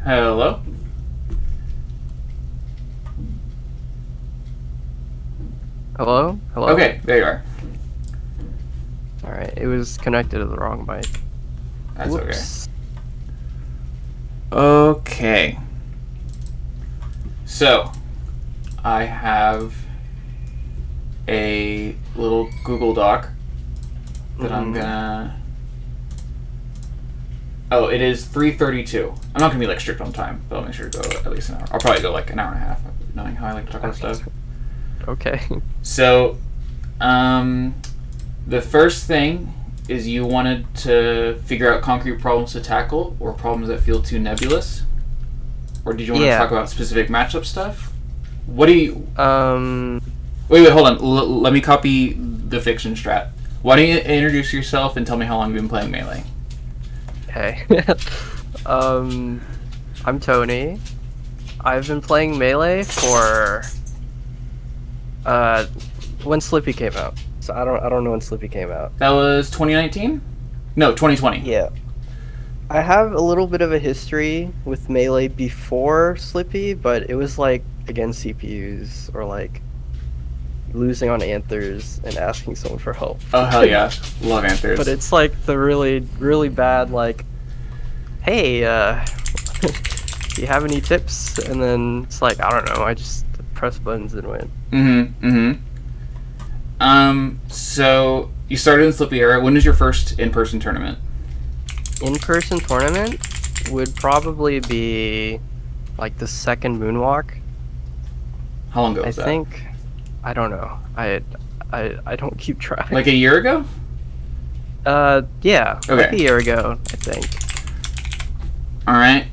Hello? Hello? Hello? Okay, there you are. Alright, it was connected to the wrong mic. That's Whoops. okay. Okay. So, I have a little Google Doc that I'm gonna... Oh, it is 3:32. I'm not gonna be like strict on time, but I'll make sure to go at least an hour. I'll probably go like an hour and a half, knowing how I like to talk about stuff. Okay. So, the first thing is you wanted to figure out concrete problems to tackle or problems that feel too nebulous? Or did you want to talk about specific matchup stuff? What do you... Wait, hold on. Let me copy the fiction strat. Why don't you introduce yourself and tell me how long you've been playing Melee? Okay. I'm Touhni. I've been playing Melee for... when Slippy came out. So I don't know when Slippy came out. That was 2019? No, 2020. Yeah. I have a little bit of a history with Melee before Slippy, but it was like against CPUs or like losing on Anthers and asking someone for help. Oh hell yeah, love Anthers. But it's like the really bad like, hey, do you have any tips? And then it's like, I don't know, I just press buttons and win. So you started in Slippy era. When was your first in-person tournament? In-person tournament would probably be like the second Moonwalk. How long ago was that? I think, I don't know. I don't keep track. Like a year ago? Yeah. Okay. Like a year ago, I think. All right.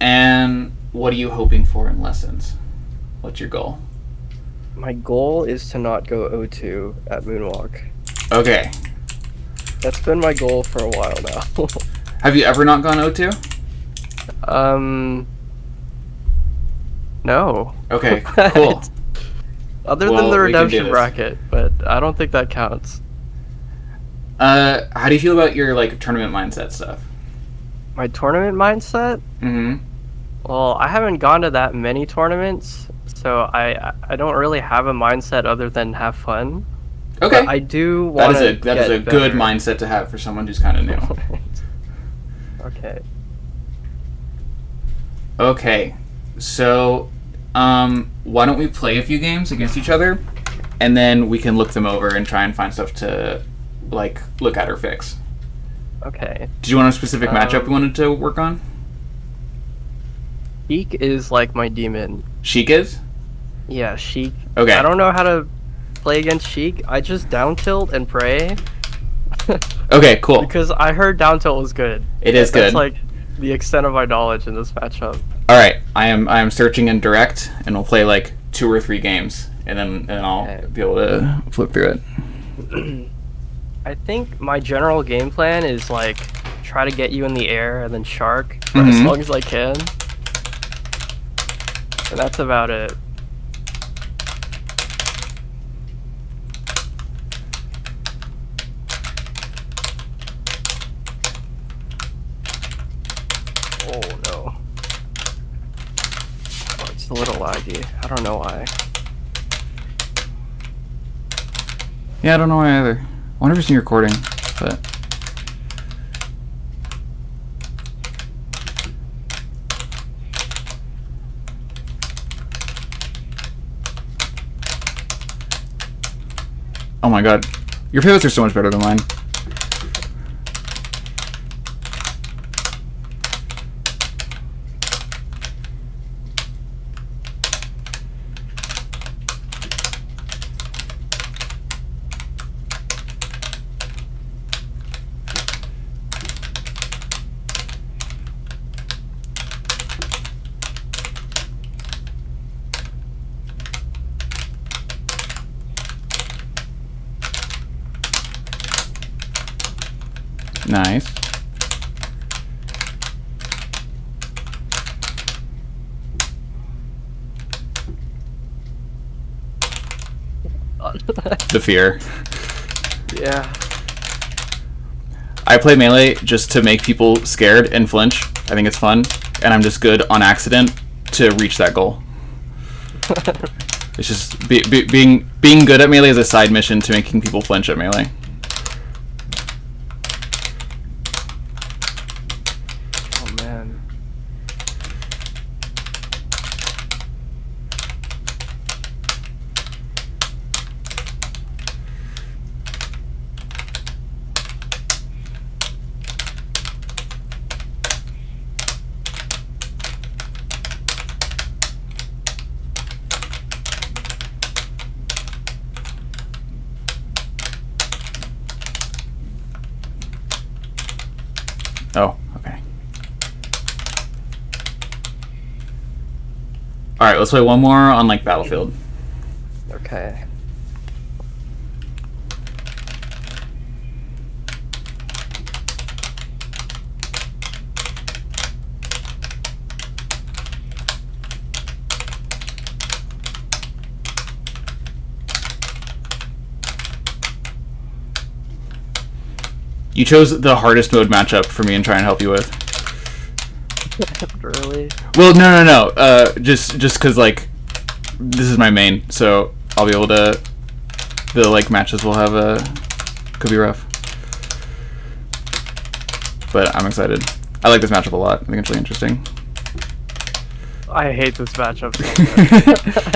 And what are you hoping for in lessons? What's your goal? My goal is to not go O2 at Moonwalk. Okay. That's been my goal for a while now. Have you ever not gone O2? No. Okay, cool. Other than the redemption bracket, but I don't think that counts. How do you feel about your like tournament mindset stuff? My tournament mindset? Well, I haven't gone to that many tournaments, so I don't really have a mindset other than have fun. Okay. But I do want to that is a good mindset to have for someone who's kind of new. Okay. Okay. So, why don't we play a few games against each other, and then we can look them over and try and find stuff to, like, look at or fix. Okay. Did you want a specific matchup you wanted to work on? Sheik is like my demon. Sheik is? Yeah, Sheik. Okay. I don't know how to play against Sheik. I just down tilt and pray. Okay, cool. Because I heard down tilt was good. It is good. That's like the extent of my knowledge in this matchup. All right, I am searching in direct, and we'll play like 2 or 3 games, and then I'll be able to flip through it. I think my general game plan is like try to get you in the air and then shark for as long as I can. And that's about it. Oh no. Oh, it's a little laggy. I don't know why. Yeah, I don't know why either. I wonder if it's in your recording, but... Oh my god. Your payouts are so much better than mine. Nice. on. The fear. Yeah. I play Melee just to make people scared and flinch. I think it's fun, and I'm just good on accident to reach that goal. It's just being good at Melee is a side mission to making people flinch at Melee. Oh man. Oh, okay. Alright, let's play one more on, like, Battlefield. Okay. You chose the hardest mode matchup for me and try and help you with. Really? Well, no. Just because, like, this is my main, so I'll be able to... The, like, matches will have a... Could be rough. But I'm excited. I like this matchup a lot. I think it's really interesting. I hate this matchup so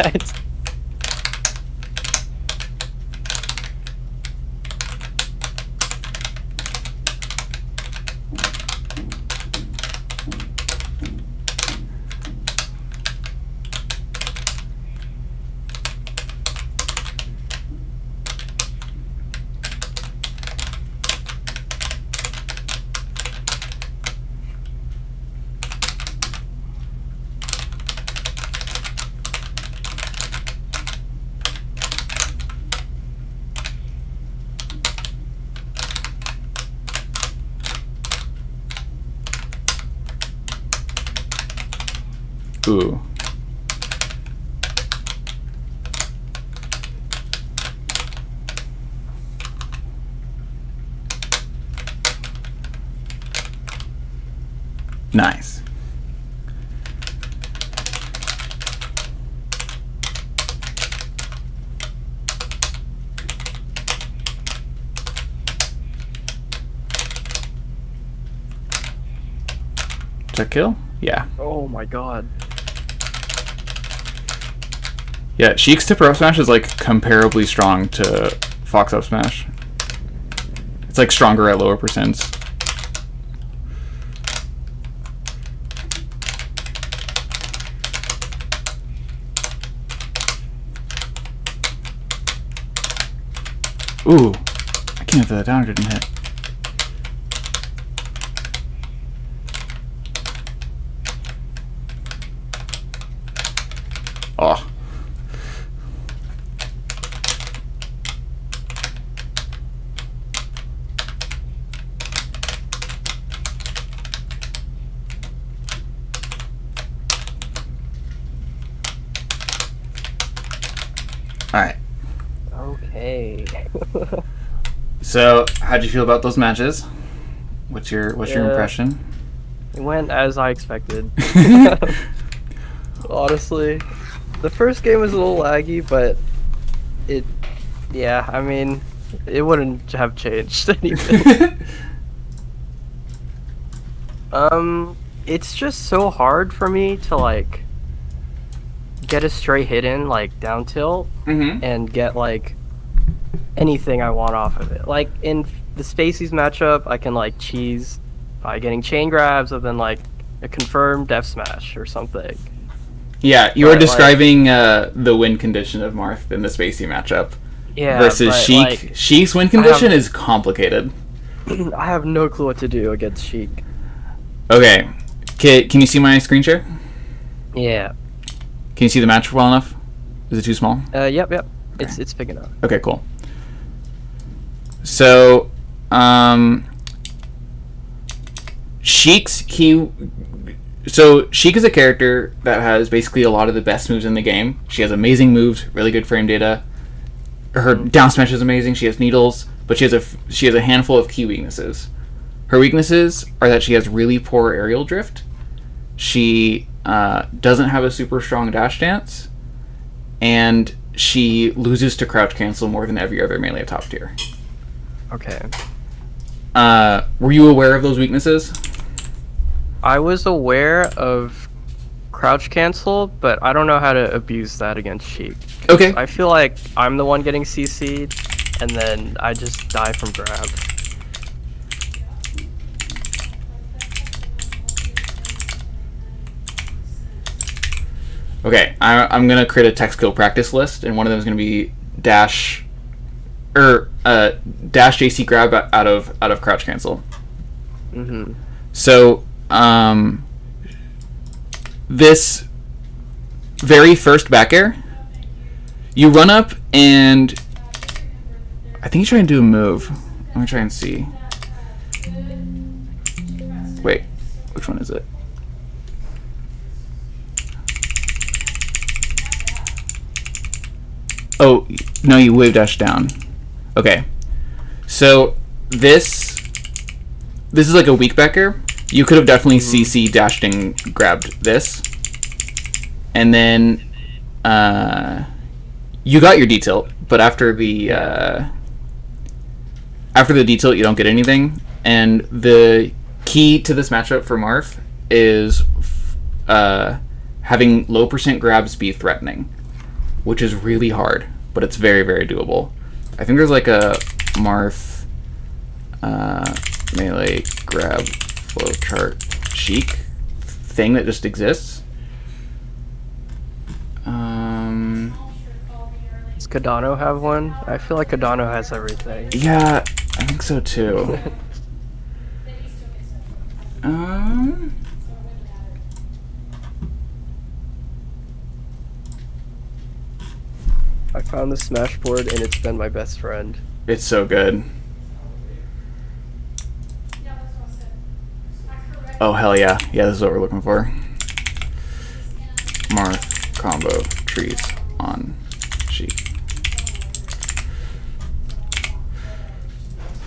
much. Ooh. Nice. Check kill? Yeah. Oh my god. Yeah, Sheik's tipper up smash is like comparably strong to Fox up smash. It's like stronger at lower percents. Ooh, I can't if the downer didn't hit. Oh. Alright. Okay. So, how'd you feel about those matches? What's your impression? It went as I expected. Honestly, the first game was a little laggy, but yeah, I mean, it wouldn't have changed anything. It's just so hard for me to like get a straight hit in, like down tilt, and get like anything I want off of it. Like in the Spaceys matchup, I can like cheese by getting chain grabs and then like a confirmed F smash or something. Yeah, you were describing the win condition of Marth in the Spacey matchup. Yeah, versus Sheik. Like, Sheik's win condition is complicated. I have no clue what to do against Sheik. Okay, can you see my screen share? Yeah. Can you see the match well enough? Is it too small? Yep. Okay. It's big enough. Okay, cool. So, Sheik is a character that has basically a lot of the best moves in the game. She has amazing moves, really good frame data. Her down smash is amazing. She has needles, but she has a handful of key weaknesses. Her weaknesses are that she has really poor aerial drift. She doesn't have a super strong dash dance, and she loses to crouch cancel more than every other melee top tier. Okay. Were you aware of those weaknesses? I was aware of crouch cancel, but I don't know how to abuse that against Sheik. Okay. I feel like I'm the one getting CC'd, and then I just die from grab. Okay, I'm gonna create a tech skill practice list, and one of them is gonna be dash JC grab out of crouch cancel. Mm-hmm. So this very first back air, you run up and I think he's trying to do a move. Let me try and see. Wait, which one is it? Oh, no, you wave dash down. Okay. So this is like a weak back air. You could have definitely CC dashed and grabbed this. And then you got your detilt, but after the detilt you don't get anything. And the key to this matchup for Marth is having low % grabs be threatening, which is really hard, but it's very, very doable. I think there's like a Marth melee grab flowchart Sheik thing that just exists. Does Cardano have one? I feel like Cardano has everything. Yeah, I think so too. I found the Smash board and it's been my best friend. It's so good. Oh hell yeah. Yeah, this is what we're looking for. Marth combo trees on Sheik.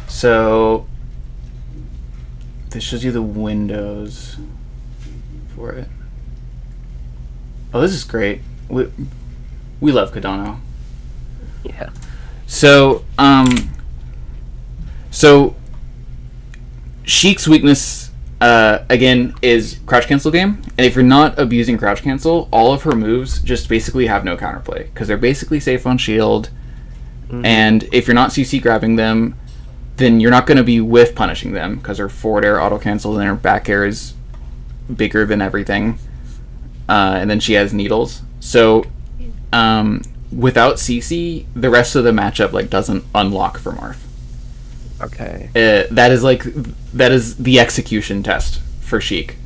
So this shows you the windows for it. Oh, this is great. We love Cardano. Yeah. So Sheik's weakness again is crouch cancel game, and if you're not abusing crouch cancel, all of her moves just basically have no counterplay because they're basically safe on shield. And if you're not CC grabbing them, then you're not going to be whiff punishing them because her forward air auto cancels and her back air is bigger than everything. And then she has needles. So without CC, the rest of the matchup like doesn't unlock for Marth. Okay. That is the execution test for Sheik.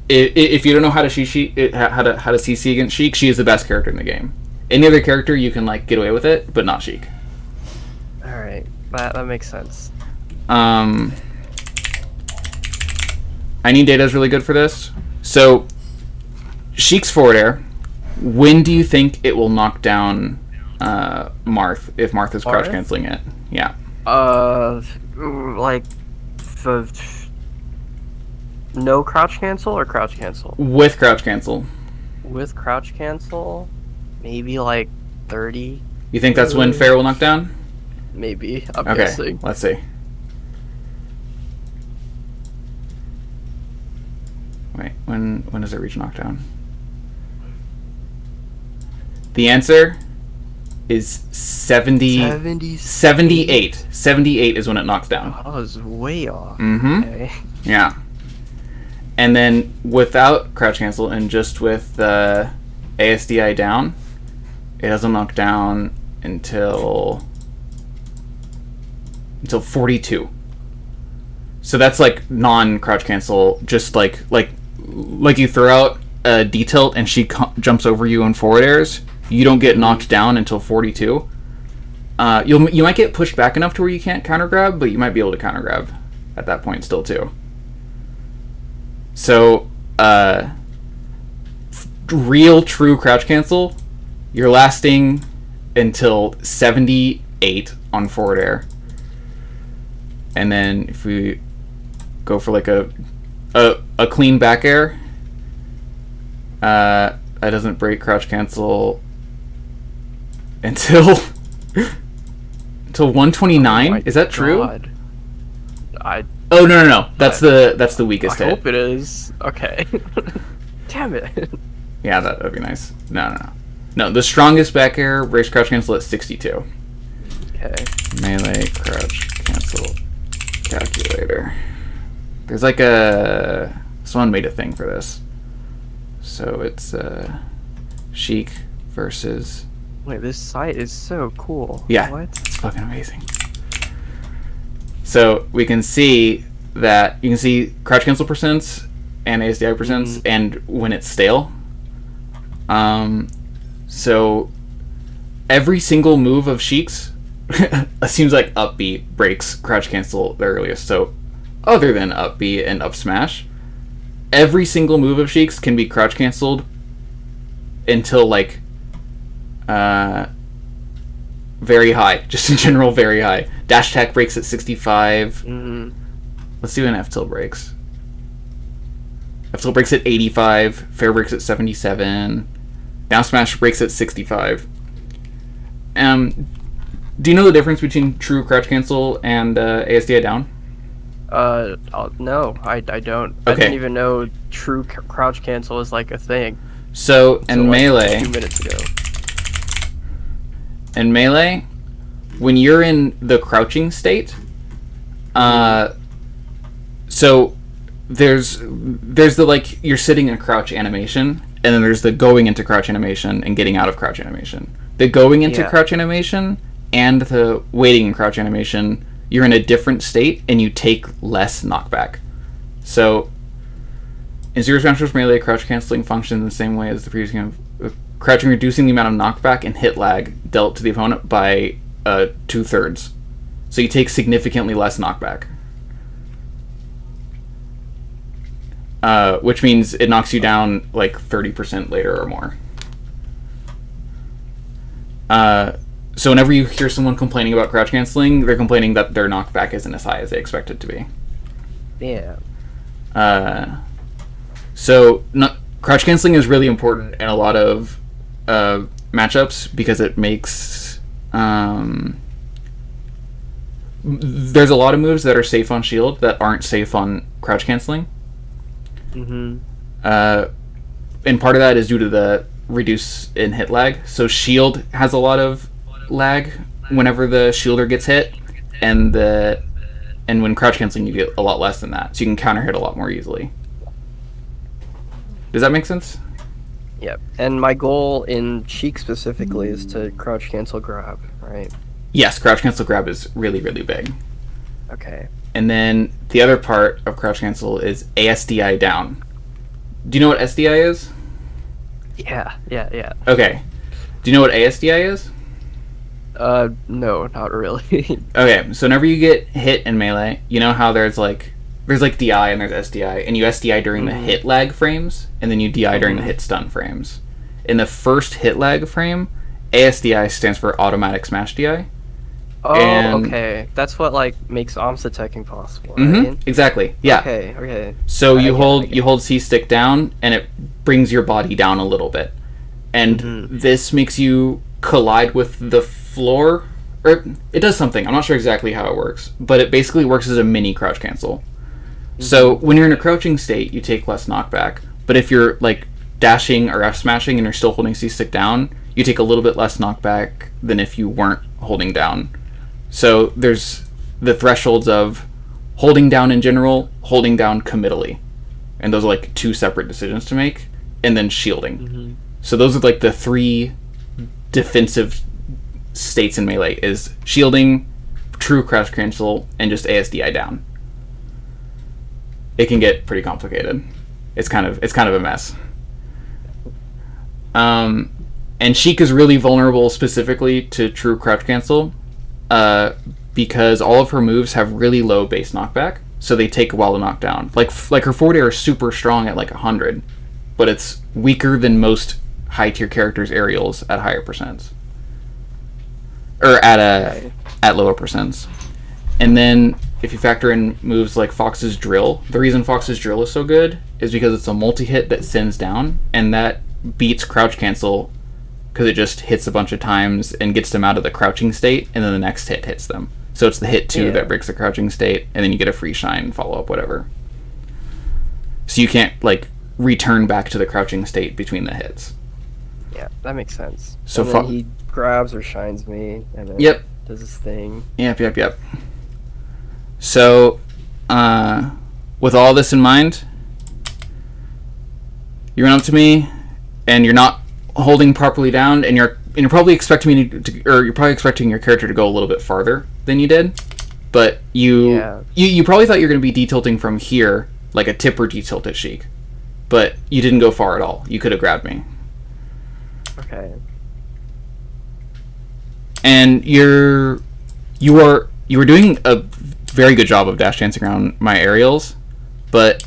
If you don't know how to CC against Sheik, she is the best character in the game. Any other character you can like get away with it, but not Sheik. All right, that makes sense. I need data is really good for this. So Sheik's forward air. When do you think it will knock down Marth if Marth is crouch canceling it? Yeah. Like no crouch cancel or crouch cancel? With crouch cancel. With crouch cancel, maybe like 30. You think that's when Fair will knock down? Maybe. I'm okay, guessing. Let's see. Wait, when does it reach knockdown? The answer is 78. 78 is when it knocks down. Oh, I was way off. Mm-hmm. Okay. Yeah. And then without crouch cancel and just with the ASDI down, it doesn't knock down until 42. So that's like non-crouch cancel, just like you throw out a detilt and she jumps over you on forward airs. You don't get knocked down until 42. You might get pushed back enough to where you can't counter grab, but you might be able to counter grab at that point still too. So real true crouch cancel, you're lasting until 78 on forward air. And then if we go for like a clean back air, that doesn't break crouch cancel until 129. Oh is that true? God. Oh no. That's the weakest hit. I hope it is. Okay. Damn it. Yeah, that would be nice. No. The strongest back air breaks crouch cancel at 62. Okay. Melee crouch cancel calculator. There's like a... Someone made a thing for this. So it's Sheik versus... Wait, this site is so cool. Yeah, what? It's fucking amazing. So we can see that you can see crouch cancel percents and ASDI percents and when it's stale. So every single move of Sheik's seems like up B breaks crouch cancel the earliest. So other than up B and up smash, every single move of Sheik's can be crouch canceled until like very high, just in general very high. Dash attack breaks at 65. Let's see when F tilt breaks. F tilt breaks at 85. Fair breaks at 77. Down smash breaks at 65. Do you know the difference between true crouch cancel and ASDI down? No, I don't. Okay. I didn't even know true crouch cancel is like a thing. So in Melee, 2 minutes ago. In Melee, when you're in the crouching state, so there's the like you're sitting in crouch animation, and then there's the going into crouch animation and getting out of crouch animation. The going into crouch animation and the waiting in crouch animation, you're in a different state and you take less knockback. So in Zero Smash Bros. Melee, crouch canceling functions in the same way as the previous game. Crouching reducing the amount of knockback and hit lag dealt to the opponent by 2/3. So you take significantly less knockback. Which means it knocks you down like 30% later or more. So whenever you hear someone complaining about crouch canceling, they're complaining that their knockback isn't as high as they expect it to be. Yeah. So crouch canceling is really important in a lot of matchups because it makes... there's a lot of moves that are safe on shield that aren't safe on crouch canceling. And part of that is due to the reduce in hit lag. So shield has a lot of lag whenever the shielder gets hit, and when crouch canceling you get a lot less than that, so you can counter hit a lot more easily. Does that make sense? Yep. And my goal in Sheik specifically is to crouch cancel grab, right? Yes, crouch cancel grab is really, really big. Okay. And then the other part of crouch cancel is ASDI down. Do you know what SDI is? Yeah. Okay. Do you know what ASDI is? No, not really. Okay, so whenever you get hit in Melee, you know how there's like DI and there's SDI, and you SDI during the hit lag frames, and then you DI during the hit stun frames. In the first hit lag frame, ASDI stands for automatic smash DI. Oh, okay. That's what like makes Omsa teching possible, right? Exactly. Yeah. Okay. So you hold C stick down, and it brings your body down a little bit, and this makes you collide with the floor, or it does something. I'm not sure exactly how it works, but it basically works as a mini crouch cancel. So when you're in a crouching state, you take less knockback, but if you're like dashing or F smashing and you're still holding C stick down, you take a little bit less knockback than if you weren't holding down. So there's the thresholds of holding down in general, holding down committally, and those are like two separate decisions to make, and then shielding. So those are like the three defensive states in Melee: is shielding, true crouch cancel, and just ASDI down. It can get pretty complicated. It's kind of a mess. And Sheik is really vulnerable specifically to true crouch cancel, because all of her moves have really low base knockback, so they take a while to knock down. Like her forward air is super strong at like 100, but it's weaker than most high tier characters' aerials at higher percents, or at lower percents. And then if you factor in moves like Fox's Drill, the reason Fox's Drill is so good is because it's a multi-hit that sends down, and that beats Crouch Cancel because it just hits a bunch of times and gets them out of the crouching state, and then the next hit hits them. So it's the hit 2 that breaks the crouching state, and then you get a free shine, follow-up, whatever. So you can't, like, return back to the crouching state between the hits. Yeah, that makes sense. So and then he grabs or shines me, and then does his thing. Yep. So, with all this in mind, you run up to me, and you're not holding properly down, and you're probably expecting me you're probably expecting your character to go a little bit farther than you did, but you probably thought you were going to be detilting from here, like a tipper detilt at Sheik, but you didn't go far at all. You could have grabbed me. Okay. And you were doing a very good job of dash dancing around my aerials, but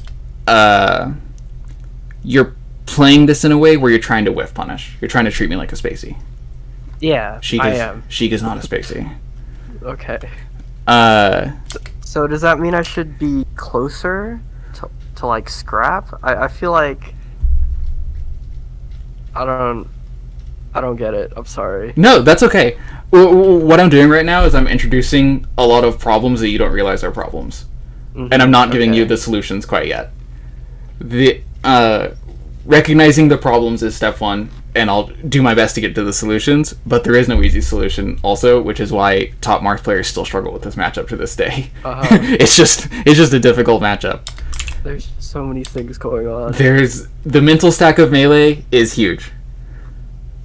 you're playing this in a way where you're trying to whiff punish. You're trying to treat me like a spacey. Yeah, I am. Sheik is not a spacey. Okay. So does that mean I should be closer to like scrap? I feel like I don't get it. I'm sorry. No, that's okay. What I'm doing right now is I'm introducing a lot of problems that you don't realize are problems. And I'm not giving you the solutions quite yet. The recognizing the problems is step 1, and I'll do my best to get to the solutions, but there is no easy solution also, which is why top Marth players still struggle with this matchup to this day. It's just a difficult matchup. There's so many things going on. There's the mental stack of Melee is huge.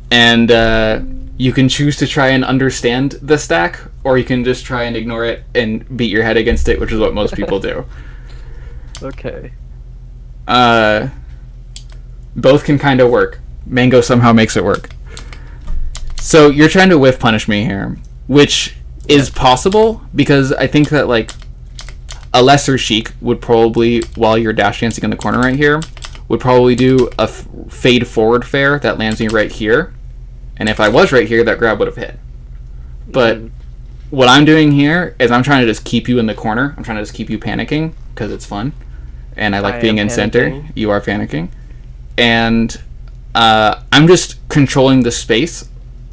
And you can choose to try and understand the stack, or you can just try and ignore it and beat your head against it, which is what most people do. Okay. Both can kind of work. Mango somehow makes it work. So you're trying to whiff punish me here, which is possible, because I think that, like, a lesser Sheik would probably, while you're dash dancing in the corner right here, would probably do a fade forward fair that lands me right here. And if I was right here, that grab would have hit. But what I'm doing here is I'm trying to just keep you in the corner. I'm trying to just keep you panicking, because it's fun. And I like being in center. You are panicking. And I'm just controlling the space.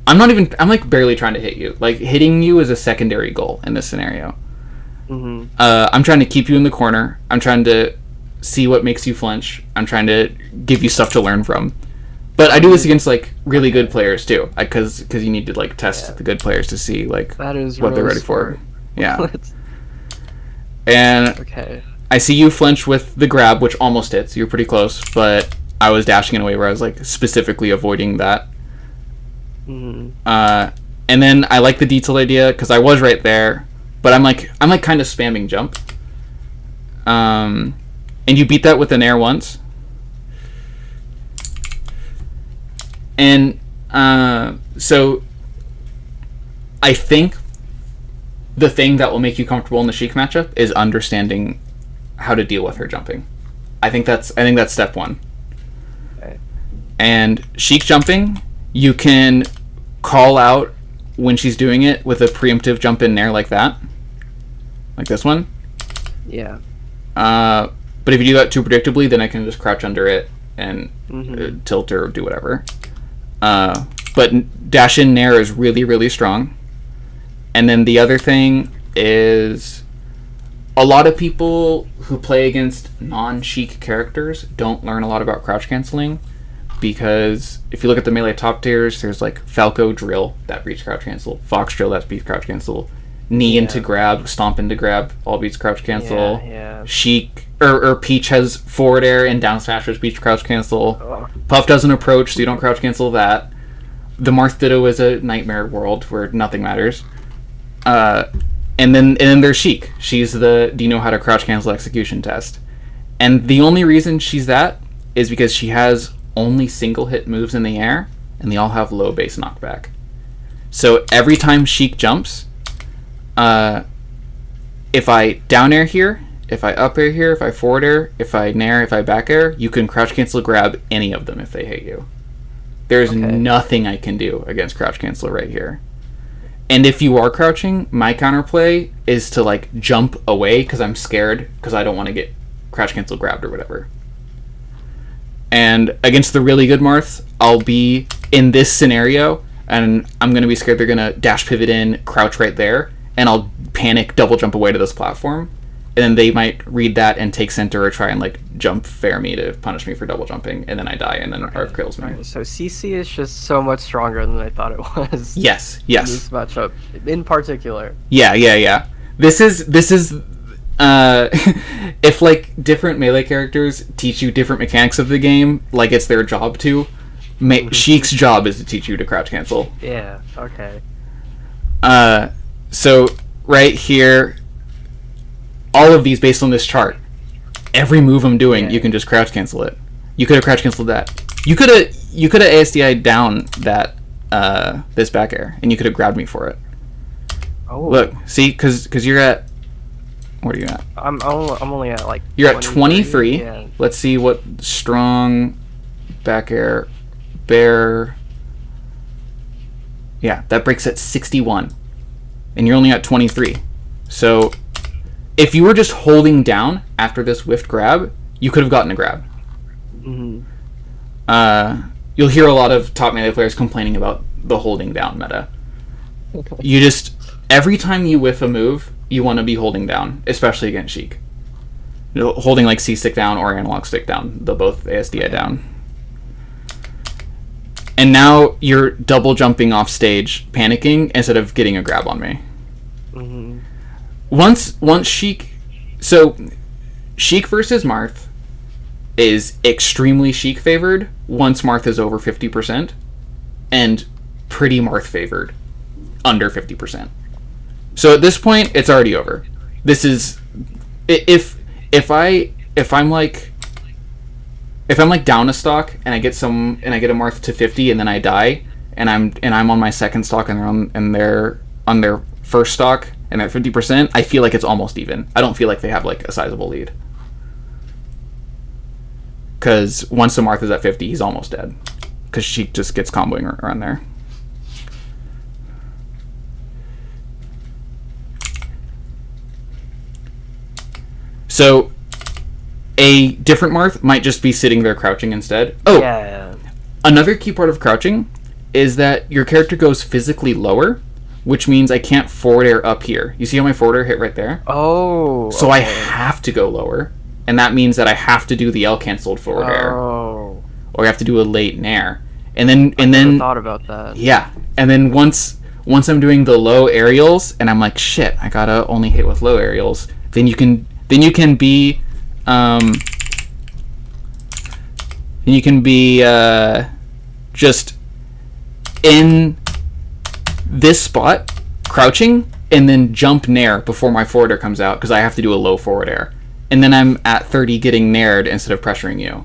I'm like barely trying to hit you. Like, hitting you is a secondary goal in this scenario. I'm trying to keep you in the corner. I'm trying to see what makes you flinch. I'm trying to give you stuff to learn from. But I do this against, like, really good players too, because you need to, like, test the good players to see, like, what they're ready for. Yeah. And I see you flinch with the grab, which almost hits. You're pretty close, but I was dashing in a way where I was, like, specifically avoiding that. And then I like the detailed idea because I was right there, but I'm like kind of spamming jump. And you beat that with an air once. And so I think the thing that will make you comfortable in the Sheik matchup is understanding how to deal with her jumping. I think that's step 1. Okay. And Sheik jumping, you can call out when she's doing it with a preemptive jump in there like that, like this one. Yeah. But if you do that too predictably, then I can just crouch under it and tilt or do whatever. But dash in nair is really, really strong. And then the other thing is a lot of people who play against non-Sheik characters don't learn a lot about crouch canceling, because if you look at the Melee top tiers, there's like Falco Drill that beats crouch cancel, Fox Drill that beats crouch cancel, Knee into grab, Stomp into grab, all beats crouch cancel. Sheik or Peach has forward air and down smash which beats crouch cancel. Puff doesn't approach, so you don't crouch cancel that. The Marth Ditto is a nightmare world where nothing matters. And then there's Sheik. She's the do you know how to crouch cancel execution test. And the only reason she's that is because she has only single hit moves in the air, and they all have low base knockback. So every time Sheik jumps, if I down air here, if I up air here, if I forward air, if I nair, if I back air, you can crouch cancel grab any of them if they hit you. There's nothing I can do against crouch cancel right here. And if you are crouching, my counterplay is to like jump away because I'm scared because I don't want to get crouch cancel grabbed or whatever. And against the really good Marth, I'll be in this scenario and I'm going to be scared they're going to dash pivot in, crouch right there, and I'll panic, double jump away to this platform. And then they might read that and take center or try and like jump fair me to punish me for double jumping, and then I die, and then Marth kills me. Right, so CC is just so much stronger than I thought it was. Yes. In this matchup, in particular. Yeah. This is if like different melee characters teach you different mechanics of the game, like it's their job to. Sheik's job is to teach you to crouch cancel. Yeah. Okay. So right here. All of these based on this chart. Every move I'm doing, you can just crouch cancel it. You could have crouch canceled that. You could have ASDI down that this back air, and you could have grabbed me for it. Oh. Look, see, because you're at. What are you at? I'm only at like. You're at 23. Yeah. Let's see what strong back air bear. Yeah, that breaks at 61, and you're only at 23. So. If you were just holding down after this whiffed grab, you could have gotten a grab. Mm-hmm. You'll hear a lot of top melee players complaining about the holding down meta. You just, every time you whiff a move, you want to be holding down, especially against Sheik. Holding like C stick down or analog stick down, they'll both ASDI down. And now you're double jumping off stage, panicking, instead of getting a grab on me. Mm-hmm. Once Sheik, so Sheik versus Marth is extremely Sheik favored once Marth is over 50%, and pretty Marth favored under 50%. So at this point, it's already over. This is if I'm like down a stock and I get a Marth to 50 and then I die and I'm on my second stock and they're on their first stock. And at 50%, I feel like it's almost even. I don't feel like they have like a sizable lead. Because once the Marth is at 50, he's almost dead. Because she just gets comboing around there. So, a different Marth might just be sitting there crouching instead. Oh, yeah. Another key part of crouching is that your character goes physically lower, which means I can't forward air up here. You see how my forward air hit right there? Oh. So okay. I have to go lower, and that means that I have to do the L canceled forward air. Oh. Or I have to do a late nair. And then I never thought about that. Yeah. And then once I'm doing the low aerials and I'm like, shit, I gotta only hit with low aerials, then you can be just in this spot, crouching, and then jump nair before my forward air comes out, because I have to do a low forward air. And then I'm at 30 getting naired instead of pressuring you.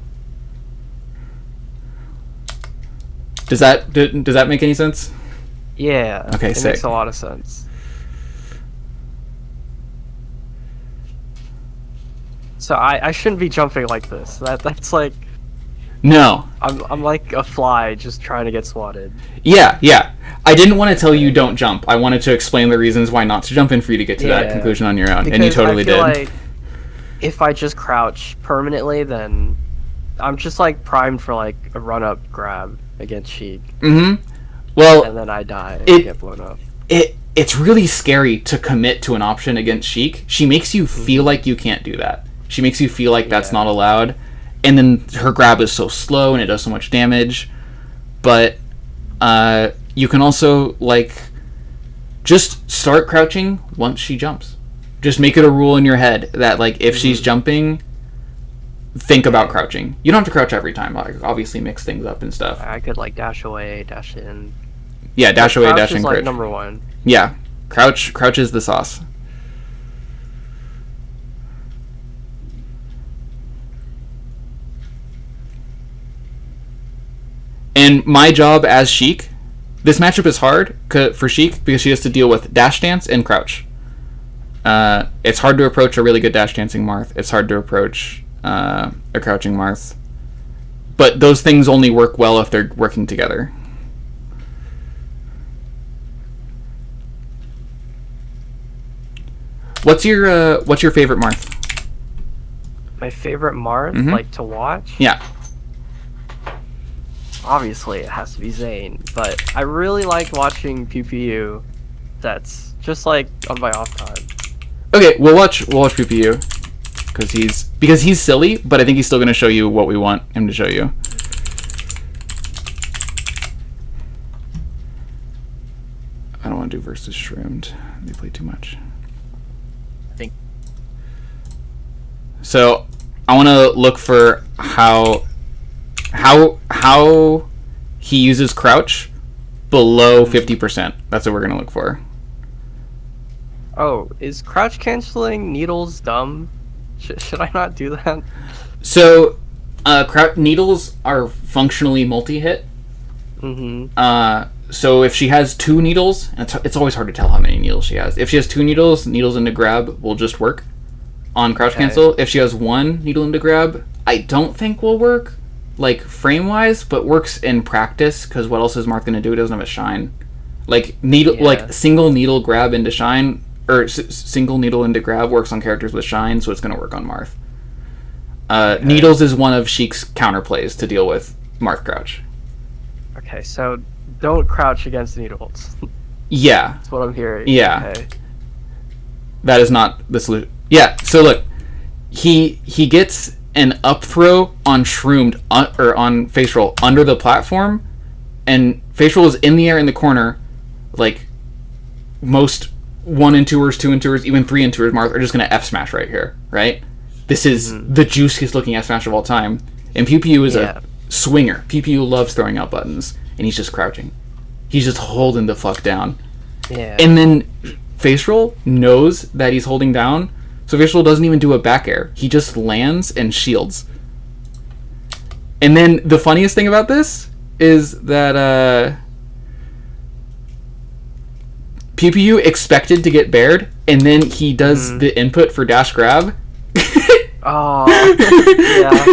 Does that make any sense? Yeah. Okay, it makes a lot of sense. So I shouldn't be jumping like this. That's like... No. I'm like a fly just trying to get swatted. Yeah. I didn't want to tell you don't jump. I wanted to explain the reasons why not to jump in for you to get to that conclusion on your own, because and you totally did. Like if I just crouch permanently, then I'm just like primed for like a run-up grab against Sheik. Mm-hmm. Well, and then I die and get blown up. It's really scary to commit to an option against Sheik. She makes you feel like you can't do that. She makes you feel like that's not allowed. And then her grab is so slow and it does so much damage. But you can also like just start crouching once she jumps. Just make it a rule in your head that like if she's jumping, think about crouching. You don't have to crouch every time. Like obviously mix things up and stuff. I could like dash away, dash in. Yeah, dash away, dash in. Crouch is like number one. Yeah, crouch is the sauce. And my job as Sheik, this matchup is hard for Sheik because she has to deal with dash dance and crouch. It's hard to approach a really good dash dancing Marth. It's hard to approach a crouching Marth. But those things only work well if they're working together. What's your favorite Marth? My favorite Marth, like to watch? Yeah. Obviously, it has to be Zane, but I really like watching PPU. That's just like on my off time. Okay, we'll watch PPU because he's silly, but I think he's still going to show you what we want him to show you. I don't want to do versus Shroomed. They play too much. I think. So I want to look for how he uses crouch below 50%. That's what we're gonna look for. Oh, is crouch canceling needles dumb? Should I not do that? So, needles are functionally multi-hit. So if she has 2 needles, and it's always hard to tell how many needles she has. If she has 2 needles, needles into grab will just work on crouch cancel. If she has 1 needle into grab, I don't think will work, like frame-wise, but works in practice, because what else is Marth gonna do? It doesn't have a shine. Like like single needle grab into shine, or single needle into grab works on characters with shine, so it's gonna work on Marth. Needles is one of Sheik's counterplays to deal with Marth crouch. Okay, so don't crouch against needles. Yeah. That's what I'm hearing. Yeah. Okay. That is not the solution. Yeah, so look, he gets an up throw on Shroomed, or on face roll under the platform, and face roll is in the air in the corner. Like, most 1 and 2ers, 2 and 2ers, even 3 and 2ers Marth are just going to F smash right here, right? This is the juiciest looking F smash of all time. And PPU is a swinger. PPU loves throwing out buttons, and he's just crouching. He's just holding the fuck down. Yeah. And then face roll knows that he's holding down, so face roll doesn't even do a back air. He just lands and shields. And then the funniest thing about this is that PPU expected to get bared, and then he does the input for dash grab. Oh, yeah.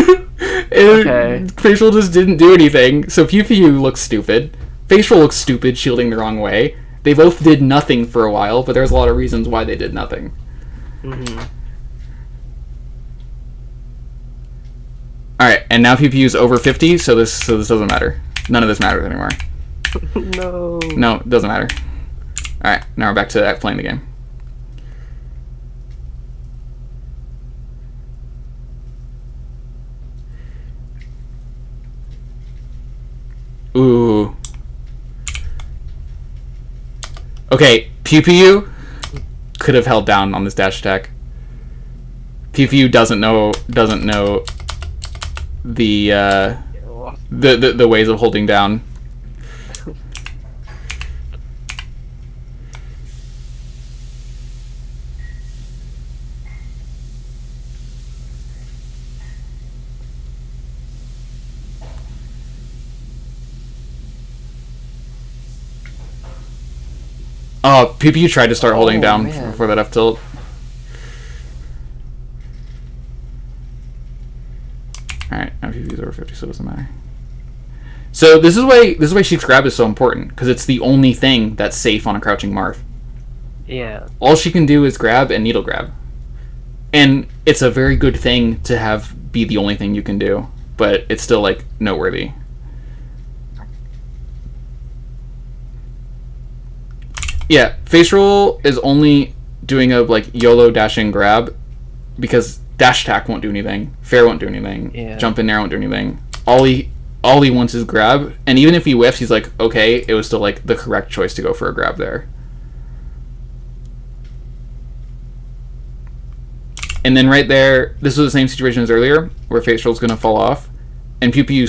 Okay. Facial just didn't do anything, so PPU looks stupid. Facial looks stupid, shielding the wrong way. They both did nothing for a while, but there's a lot of reasons why they did nothing. Alright, and now PPU's over 50, so this doesn't matter. None of this matters anymore. No. No, it doesn't matter. Alright, now we're back to playing the game. Ooh. Okay, PPU could have held down on this dash attack. PPU doesn't know the ways of holding down. Oh, PPU tried to start holding down for that F tilt. Alright, now PPU's over 50, so it doesn't matter. So this is why Sheik's grab is so important, because it's the only thing that's safe on a crouching Marth. Yeah. All she can do is grab and needle grab. And it's a very good thing to have be the only thing you can do, but it's still, like, noteworthy. Yeah, face roll is only doing a, like, YOLO dashing grab, because dash attack won't do anything, fair won't do anything, jump in there won't do anything. All he wants is grab, and even if he whiffs, he's like, okay, it was still, like, the correct choice to go for a grab there. And then right there, this was the same situation as earlier, where face roll's gonna fall off, and PPU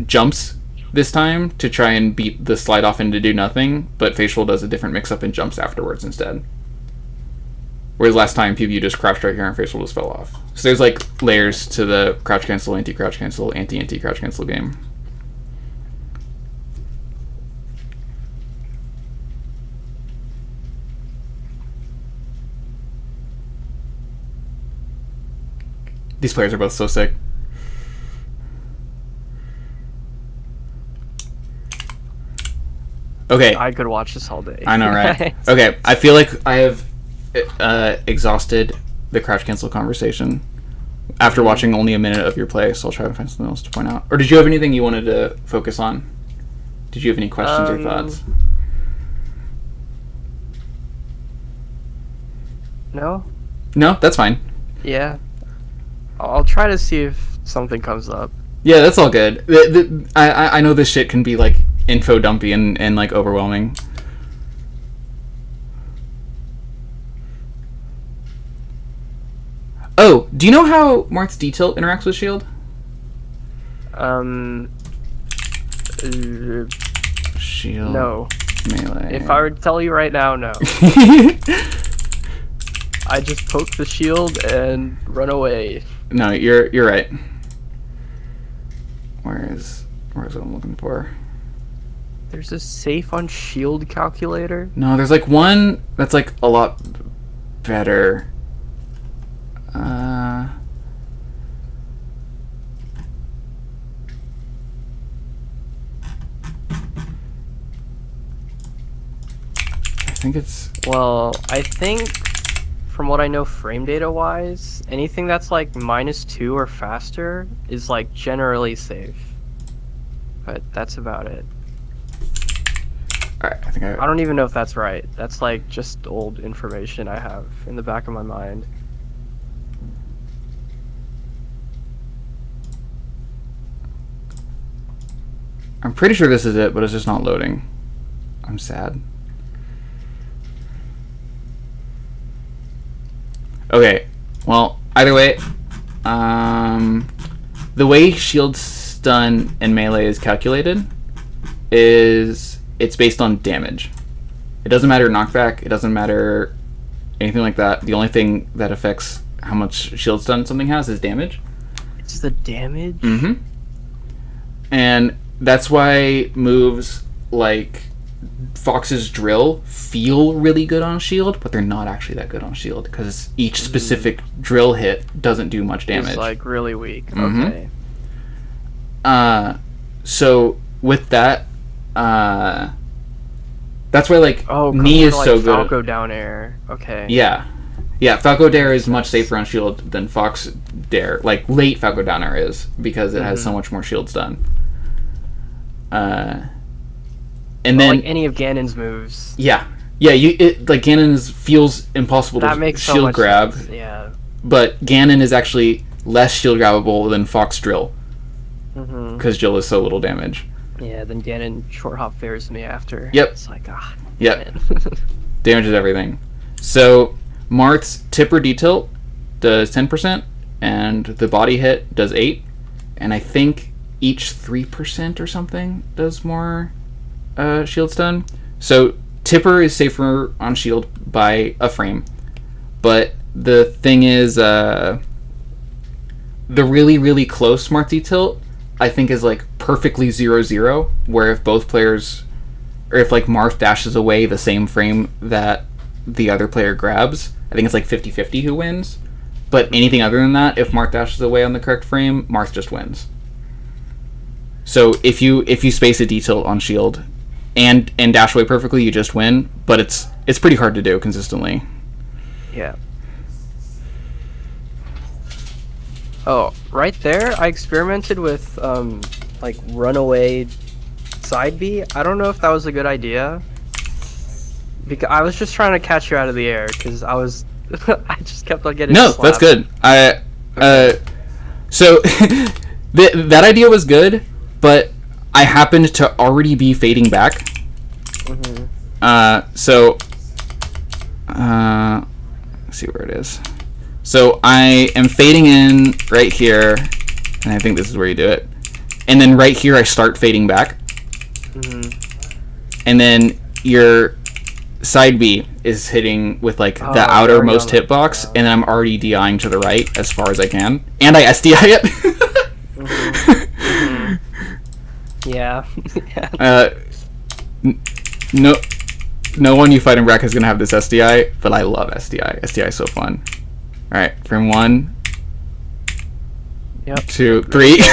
jumps this time to try and beat the slide off and to do nothing, but facial does a different mix-up and jumps afterwards instead. Whereas last time, PPU just crouched right here and facial just fell off. So there's, like, layers to the crouch cancel, anti-crouch cancel, anti-crouch cancel game. These players are both so sick. Okay. I could watch this all day. I know, right? Okay, I feel like I have exhausted the crouch cancel conversation after watching only a minute of your play, so I'll try to find something else to point out. Or did you have anything you wanted to focus on? Did you have any questions or thoughts? No? No, that's fine. Yeah. I'll try to see if something comes up. Yeah, that's all good. I know this shit can be like info dumpy and like overwhelming. Oh, do you know how Marth's D-tilt interacts with shield? Shield. No. Melee. If I were to tell you right now, no. I just poke the shield and run away. No, you're right. Where's what I'm looking for? There's a safe on shield calculator? No, there's like one that's like a lot better. I think it's... Well, I think from what I know frame data wise, anything that's like -2 or faster is like generally safe. But that's about it. Alright, I think I don't even know if that's right. That's like just old information I have in the back of my mind. I'm pretty sure this is it, but it's just not loading. I'm sad. Okay, well, either way, the way shield stun and melee is calculated is it's based on damage. It doesn't matter knockback, it doesn't matter anything like that. The only thing that affects how much shield stun something has is damage. It's the damage? Mm-hmm. And that's why moves like Fox's drill feel really good on shield, but they're not actually that good on shield because each specific drill hit doesn't do much damage. It's like really weak. Mm-hmm. Okay. So with that, that's why like knee is like so good. Falco down air. Okay. Yeah, Falco Dare is much safer on shield than Fox Dare. Like late Falco down air is because it has so much more shield stun. And then like any of Ganon's moves. Yeah, like Ganon's feels impossible that to makes shield so much grab. Sense. Yeah. But Ganon is actually less shield grabbable than Fox Drill because Drill is so little damage. Yeah, then Ganon short hop fares me after. Yep. It's like Yep. Damages everything. So Marth's tipper D-tilt does 10%, and the body hit does 8, and I think each 3% or something does more shield stun. So tipper is safer on shield by a frame, but the thing is the really close Marth D-tilt I think is like perfectly 0-0, where if both players, or if like Marth dashes away the same frame that the other player grabs, I think it's like 50-50 who wins. But anything other than that, if Marth dashes away on the correct frame, Marth just wins. So if you space a D-tilt on shield and dash away perfectly, you just win. But it's pretty hard to do consistently. Yeah. Oh, right there, I experimented with like runaway side B. I don't know if that was a good idea because I was just trying to catch you out of the air because I was I just kept on getting slapped. That's good. So that idea was good, but I happened to already be fading back. So let's see where it is. So I am fading in right here, and I think this is where you do it. And then right here I start fading back. And then your side B is hitting with like the outermost hitbox, and then I'm already DIing to the right as far as I can. And I SDI it. Yeah. No one you fight in Brack is going to have this SDI, but I love SDI. SDI is so fun. Alright, frame 1, 2, 3.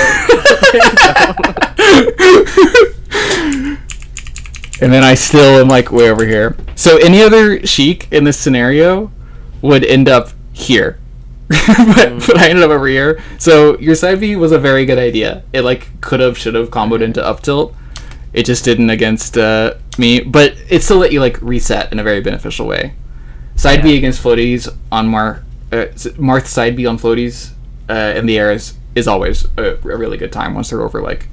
And then I still am like way over here. So any other Sheik in this scenario would end up here. but I ended up over here. So your side B was a very good idea. It like should have comboed into up tilt. It just didn't against me, but it still let you like reset in a very beneficial way. Side B against floaties on Marth side B on floaties in the air is always a really good time once they're over like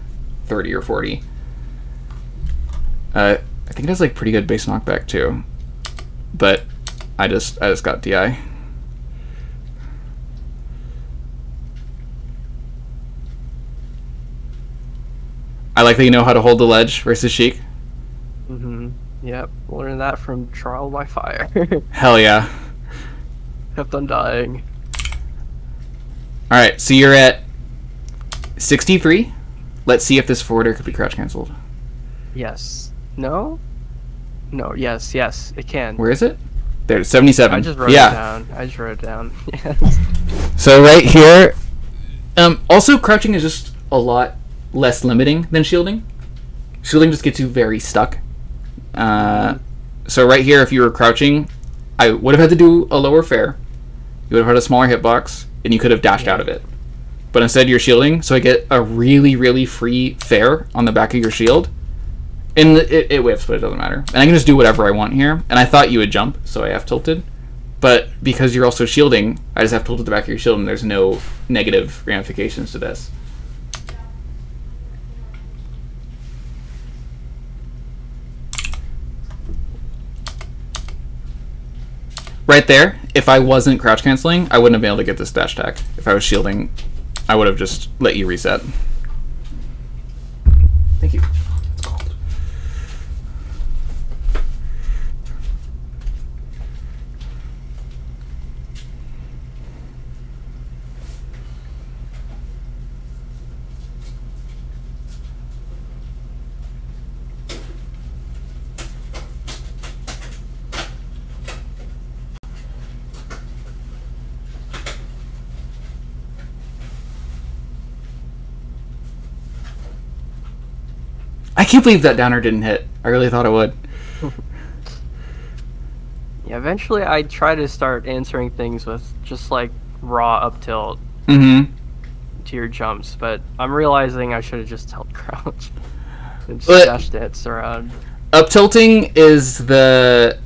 30 or 40. I think it has like pretty good base knockback too, but I just got DI. I like that you know how to hold the ledge versus Sheik. Yep, learned that from Trial by Fire. Hell yeah. Kept on dying. Alright, so you're at 63. Let's see if this forwarder could be crouch cancelled. Yes. No? No, yes, it can. Where is it? There's 77. I just wrote it down. Yes. So right here, also crouching is just a lot less limiting than shielding. Shielding just gets you very stuck. So right here, if you were crouching, I would have had to do a lower fair. You would have had a smaller hitbox, and you could have dashed out of it. But instead, you're shielding, so I get a really, really free fair on the back of your shield. And it whiffs, but it doesn't matter. And I can just do whatever I want here. And I thought you would jump, so I have tilted. But because you're also shielding, I just have tilted the back of your shield, and there's no negative ramifications to this. Right there, if I wasn't crouch canceling, I wouldn't have been able to get this dash attack. If I was shielding, I would have just let you reset. Thank you. It's cold. I can't believe that downer didn't hit. I really thought it would. Yeah, eventually I try to start answering things with just like raw up tilt Mm-hmm. to your jumps, but I'm realizing I should have just held crouch and just dashed hits around. Up tilting is the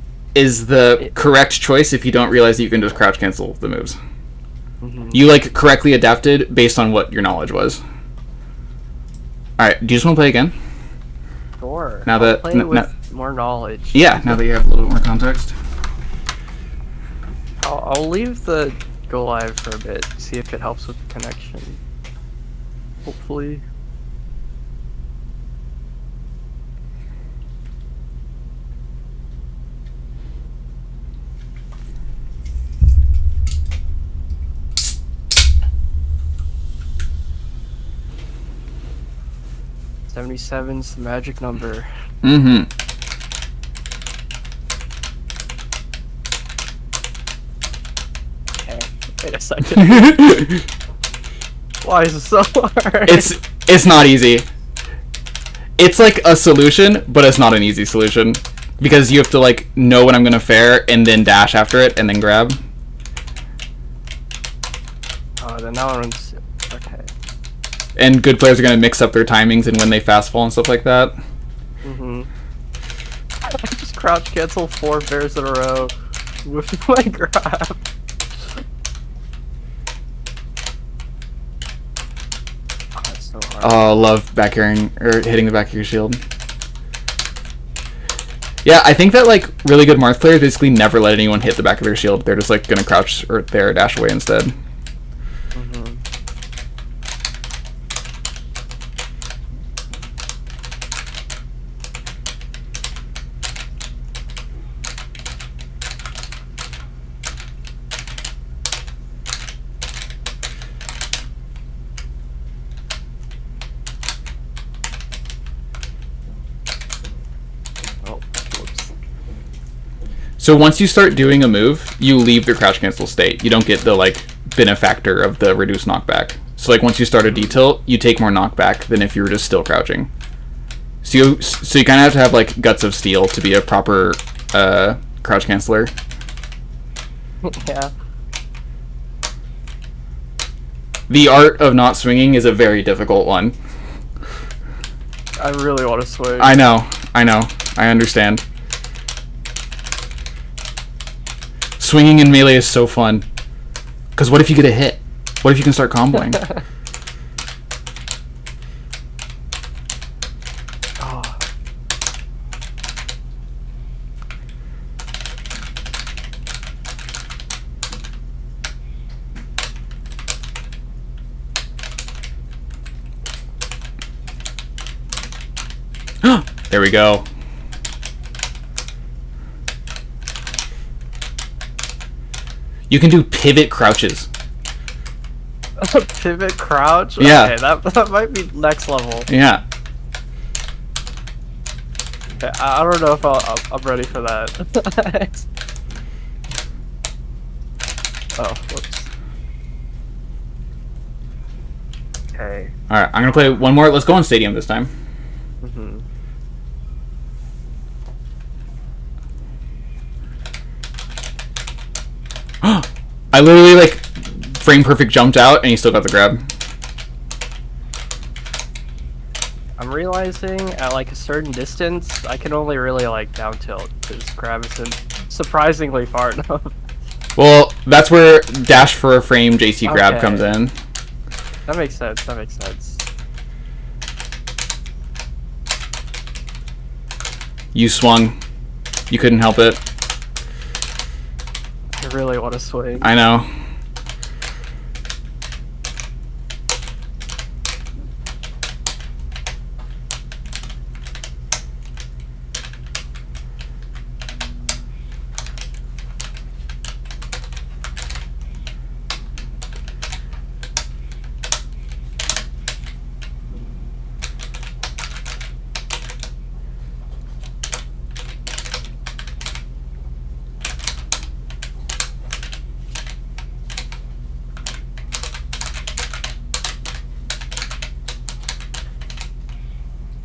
correct choice if you don't realize that you can just crouch cancel the moves. You like correctly adapted based on what your knowledge was. Alright, do you just want to play again? Sure. Now that play with more knowledge. Yeah, now that you have a little bit more context. I'll leave the go live for a bit, see if it helps with the connection. Hopefully. '77's the magic number. Mm-hmm. Okay, wait a second. Why is it so hard? It's not easy. It's like a solution, but it's not an easy solution. Because you have to like know when I'm gonna fair and then dash after it and then grab. Oh, then that one's okay. And good players are gonna mix up their timings and when they fast fall and stuff like that. I just crouch cancel 4 fairs in a row with my grab. Oh, that's so hard. Oh, love back airing or hitting the back of your shield. Yeah, I think that like really good Marth players basically never let anyone hit the back of their shield. They're just like gonna crouch or there dash away instead. So once you start doing a move, you leave the crouch cancel state. You don't get the like benefactor of the reduced knockback. So like once you start a D-tilt, you take more knockback than if you were just still crouching. So you kind of have to have like guts of steel to be a proper crouch canceller. Yeah. The art of not swinging is a very difficult one. I really want to swing. I know, I understand. Swinging in Melee is so fun. Because what if you get a hit? What if you can start comboing? There we go. You can do pivot crouches. Pivot crouch? Yeah. Okay, that might be next level. Yeah. Okay, I don't know if I'm ready for that. Oh, whoops. Okay. Alright, I'm gonna play one more. Let's go on Stadium this time. Mm-hmm. I literally, like, frame perfect jumped out and he still got the grab. I'm realizing at like a certain distance, I can only really like down tilt because grab isn't surprisingly far enough. Well, that's where dash for a frame JC grab Okay. comes in. That makes sense. That makes sense. You swung. You couldn't help it. I really want to swing. I know.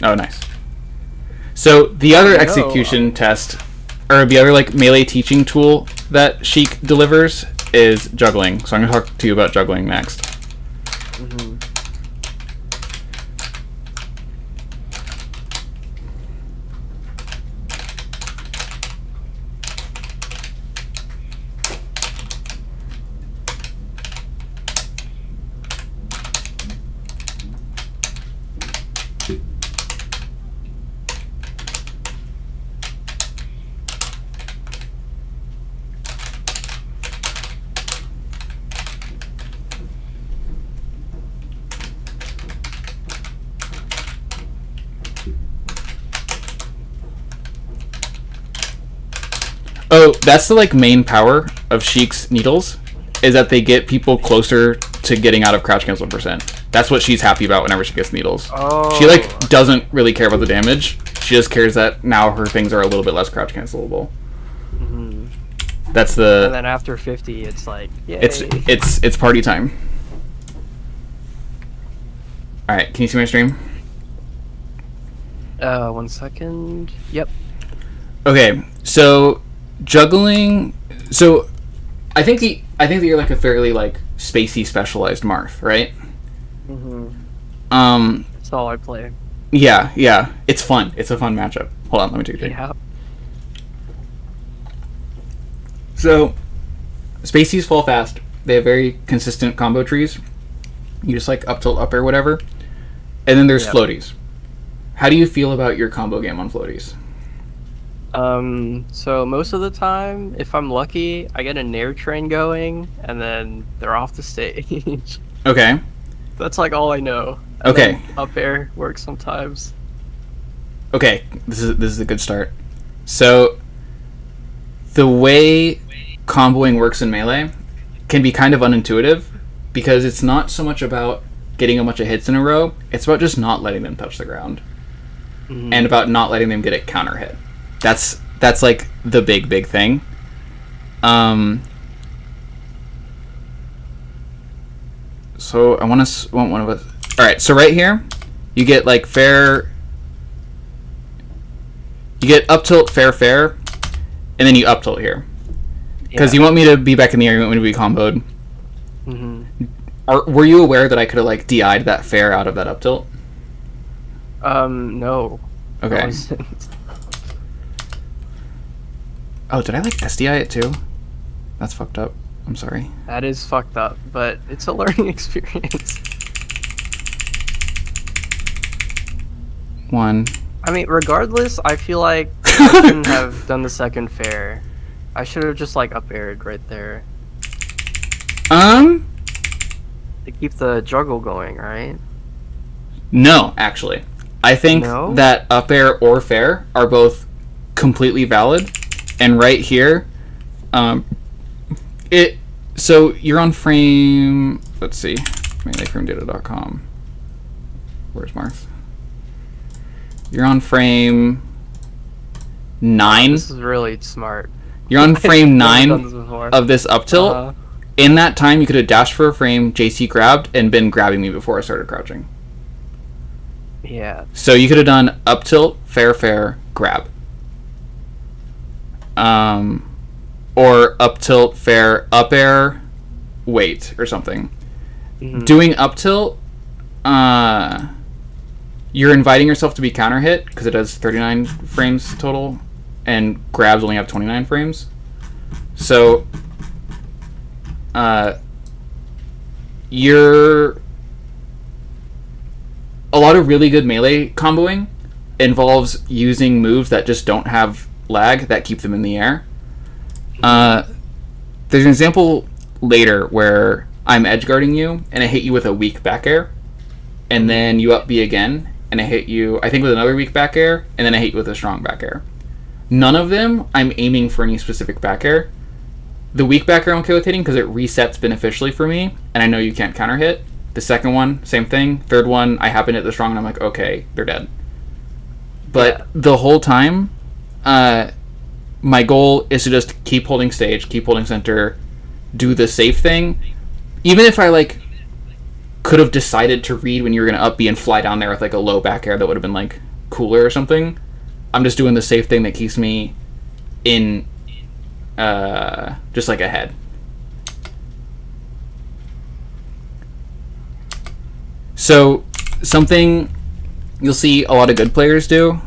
Oh, nice. So the other execution test, or the other like melee teaching tool that Sheik delivers is juggling. So I'm going to talk to you about juggling next. Mm-hmm. Oh, that's the like main power of Sheik's needles, is that they get people closer to getting out of crouch cancel %. That's what she's happy about whenever she gets needles. Oh. She like doesn't really care about the damage. She just cares that now her things are a little bit less crouch cancelable. Mm-hmm. That's the. And then after 50, it's like, yay. It's party time. All right, can you see my stream? 1 second. Yep. Okay, so juggling. So I think that you're like a fairly like spacey specialized Marth, right? Mm-hmm. That's all I play. Yeah, it's fun. It's a fun matchup. Hold on, let me take a drink. Yeah. So spaceys fall fast. They have very consistent combo trees. You just like up tilt up air whatever, and then there's floaties. How do you feel about your combo game on floaties? So most of the time, if I'm lucky, I get a nair train going, and then they're off the stage. Okay. That's like all I know. And Okay. then up air works sometimes. Okay, this is a good start. So the way comboing works in Melee can be kind of unintuitive because it's not so much about getting a bunch of hits in a row, it's about just not letting them touch the ground. Mm-hmm. And about not letting them get a counter hit. That's like the big thing. So I want one of us. All right, so right here, you get like fair. You get up tilt, fair, and then you up tilt here. Because you want me to be back in the air, you want me to be comboed. Were you aware that I could have, like, DI'd that fair out of that up tilt? No. Okay. Oh, did I, like, SDI it too? That's fucked up. I'm sorry. That is fucked up, but it's a learning experience. One. I mean, regardless, I feel like I shouldn't have done the second fair. I should have just, like, up-aired right there. To keep the juggle going, right? No, actually. I think that up air or fair are both completely valid. And right here, so you're on frame, let's see, melee-frame-data.com. Where's Marth? You're on frame 9. This is really smart. You're on frame 9 of this up tilt. In that time, you could have dashed for a frame, JC grabbed, and been grabbing me before I started crouching. Yeah. So you could have done up tilt, fair, grab. Or up tilt, fair, up air, wait, or something. Doing up tilt, you're inviting yourself to be counter hit, because it does 39 frames total, and grabs only have 29 frames. So, a lot of really good melee comboing involves using moves that just don't have lag, that keep them in the air. There's an example later where I'm edge guarding you, and I hit you with a weak back air, and then you up B again, and I hit you, I think, with another weak back air, and then I hit you with a strong back air. None of them I'm aiming for any specific back air. The weak back air I'm okay with hitting because it resets beneficially for me, and I know you can't counter hit. The second one, same thing. Third one, I happen to hit the strong, and I'm like, okay, they're dead. But the whole time, my goal is to just keep holding stage, keep holding center, do the safe thing. Even if I, like, could have decided to read when you were going to up B and fly down there with, like, a low back air that would have been, like, cooler or something, I'm just doing the safe thing that keeps me in, just, like, ahead. So, something you'll see a lot of good players do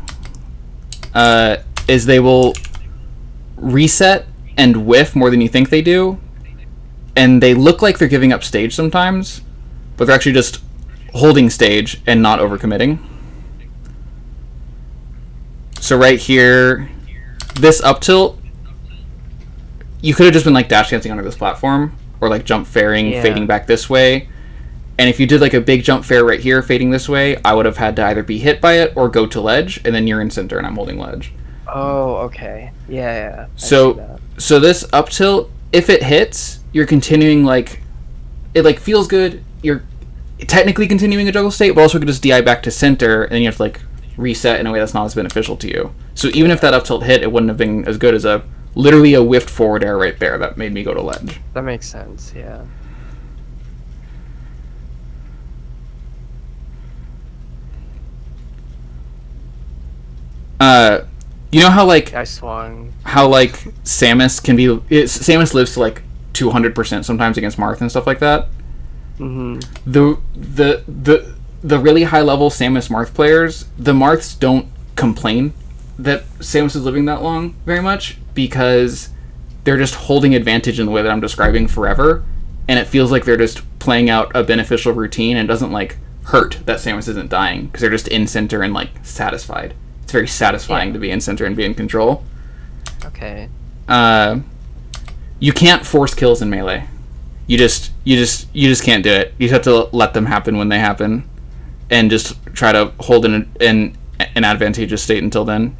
is they will reset and whiff more than you think they do, and they look like they're giving up stage sometimes, but they're actually just holding stage and not overcommitting. So right here, this up tilt, you could have just been like dash dancing under this platform, or like jump fairing, fading back this way. And if you did like a big jump fair right here, fading this way, I would have had to either be hit by it or go to ledge, and then you're in center and I'm holding ledge. Oh, okay. Yeah. So this up tilt, if it hits, you're continuing, like, it like feels good. You're technically continuing a juggle state, but also could just DI back to center, and then you have to like reset in a way that's not as beneficial to you. So even if that up tilt hit, it wouldn't have been as good as literally a whiffed forward air right there that made me go to ledge. That makes sense, yeah. You know how like I swung. How like Samus can be? Samus lives to like 200% sometimes against Marth and stuff like that. The really high level Samus Marth players, the Marths don't complain that Samus is living that long very much, because they're just holding advantage in the way that I'm describing forever, and it feels like they're just playing out a beneficial routine, and it doesn't like hurt that Samus isn't dying because they're just in center and like satisfied. It's very satisfying to be in center and be in control. Okay. You can't force kills in melee. You just can't do it. You just have to let them happen when they happen, and just try to hold an advantageous state until then.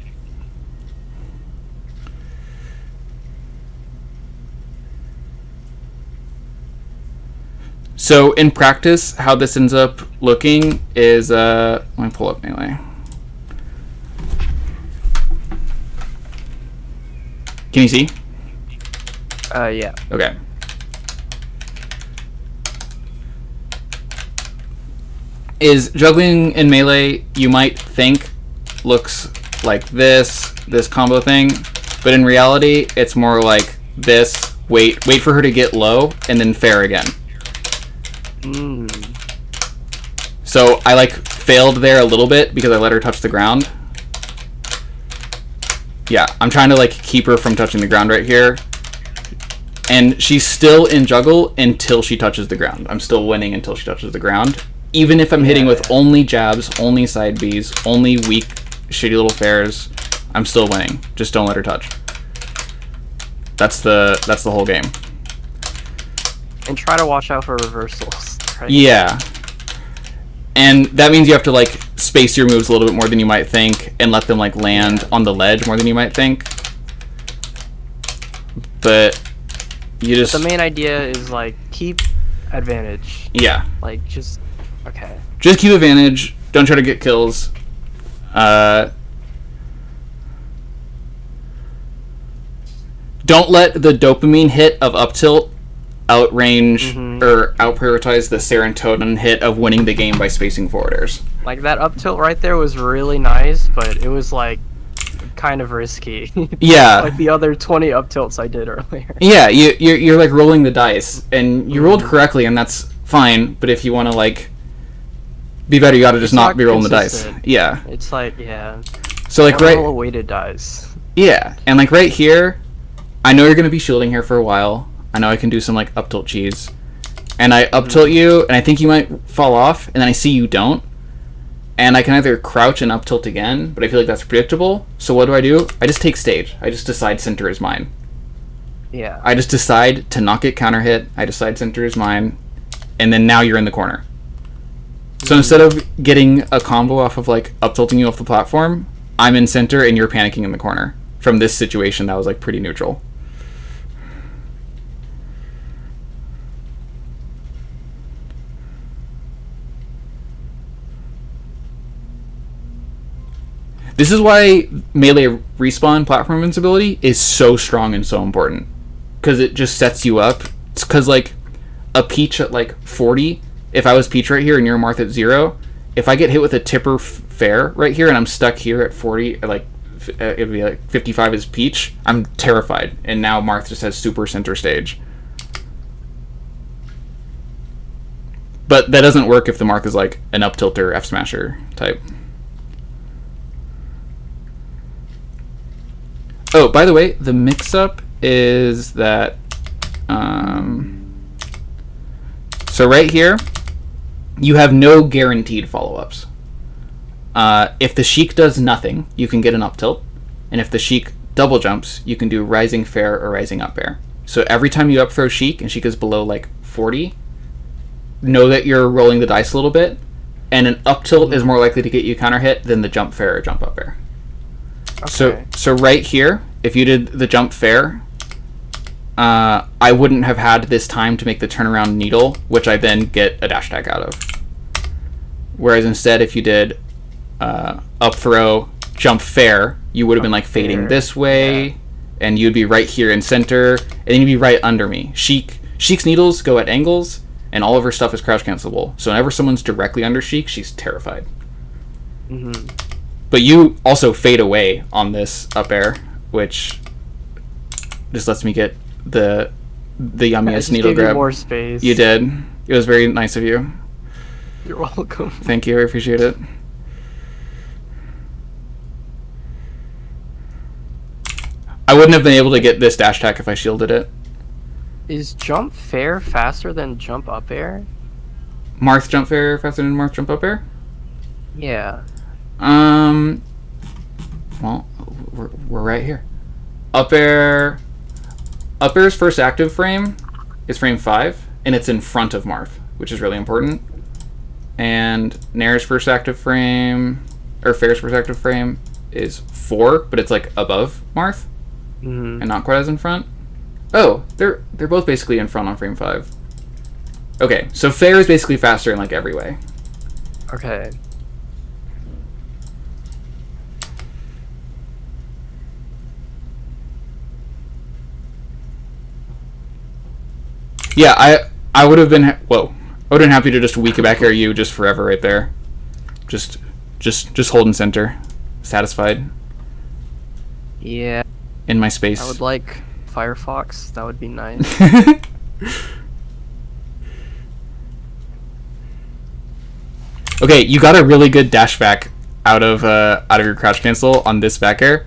So in practice, how this ends up looking is let me pull up melee. Can you see? Yeah. Okay. Is juggling in melee, you might think, looks like this combo thing, but in reality, it's more like this wait for her to get low, and then fair again. So I like failed there a little bit because I let her touch the ground. Yeah, I'm trying to like keep her from touching the ground right here. And she's still in juggle until she touches the ground. I'm still winning until she touches the ground. Even if I'm hitting with only jabs, only side Bs, only weak, shitty little fairs, I'm still winning. Just don't let her touch. That's the whole game. And try to watch out for reversals. Right? Yeah. And that means you have to like space your moves a little bit more than you might think and let them like land on the ledge more than you might think. But you just... The main idea is like keep advantage. Yeah. Like just... Okay. Just keep advantage. Don't try to get kills. Don't let the dopamine hit of up tilt outrange or out-prioritize the serotonin hit of winning the game by spacing forwarders. Like that up tilt right there was really nice, but it was like kind of risky. Yeah. Like the other 20 up tilts I did earlier. Yeah, you're like rolling the dice, and you rolled correctly, and that's fine, but if you want to like be better, you gotta just not be rolling the dice. Yeah. It's like, yeah. So like roll a weighted dice. Yeah, and like right here, I know you're gonna be shielding here for a while. I know I can do some like up tilt cheese, and I up tilt you, and I think you might fall off, and then I see you don't, and I can either crouch and up tilt again, but I feel like that's predictable. So what do? I just take stage. I just decide center is mine. Yeah. I just decide to not get counter hit. I decide center is mine, and then now you're in the corner. So instead of getting a combo off of like up tilting you off the platform, I'm in center and you're panicking in the corner. From this situation that was like pretty neutral. This is why melee respawn platform invincibility is so strong and so important. Because it just sets you up. It's because like a Peach at like 40, if I was Peach right here and you're Marth at 0, if I get hit with a tipper fair right here and I'm stuck here at 40, like it'd be like 55 is Peach, I'm terrified. And now Marth just has super center stage. But that doesn't work if the Marth is like an up tilter F smasher type. Oh, by the way, the mix-up is that, so right here, you have no guaranteed follow-ups. If the Sheik does nothing, you can get an up tilt, and if the Sheik double jumps, you can do rising fair or rising up air. So every time you up throw Sheik, and Sheik is below like 40, know that you're rolling the dice a little bit, and an up tilt is more likely to get you counter hit than the jump fair or jump up air. Okay. So right here, if you did the jump fair, I wouldn't have had this time to make the turnaround needle, which I then get a dash tag out of. Whereas instead, if you did up throw, jump fair, you would have been like fading this way, and you'd be right here in center, and then you'd be right under me. Sheik's needles go at angles, and all of her stuff is crouch cancelable. So whenever someone's directly under Sheik, she's terrified. But you also fade away on this up air, which just lets me get the yummiest needle grab. More space. You did. It was very nice of you. You're welcome. Thank you. I appreciate it. I wouldn't have been able to get this dash attack if I shielded it. Is jump fair faster than jump up air? Marth jump fair faster than Marth jump up air? Yeah. Well, we're right here. Up air's first active frame is frame 5, and it's in front of Marth, which is really important. And Nair's first active frame, or Fair's first active frame, is 4, but it's like above Marth, and not quite as in front. Oh, they're both basically in front on frame 5. Okay, so Fair is basically faster in like every way. Okay. Yeah, I would have been I would have been happy to just weak back air you just forever right there, just holding center, satisfied. Yeah. In my space. I would like Firefox. That would be nice. Okay, you got a really good dash back out of your crouch cancel on this back air,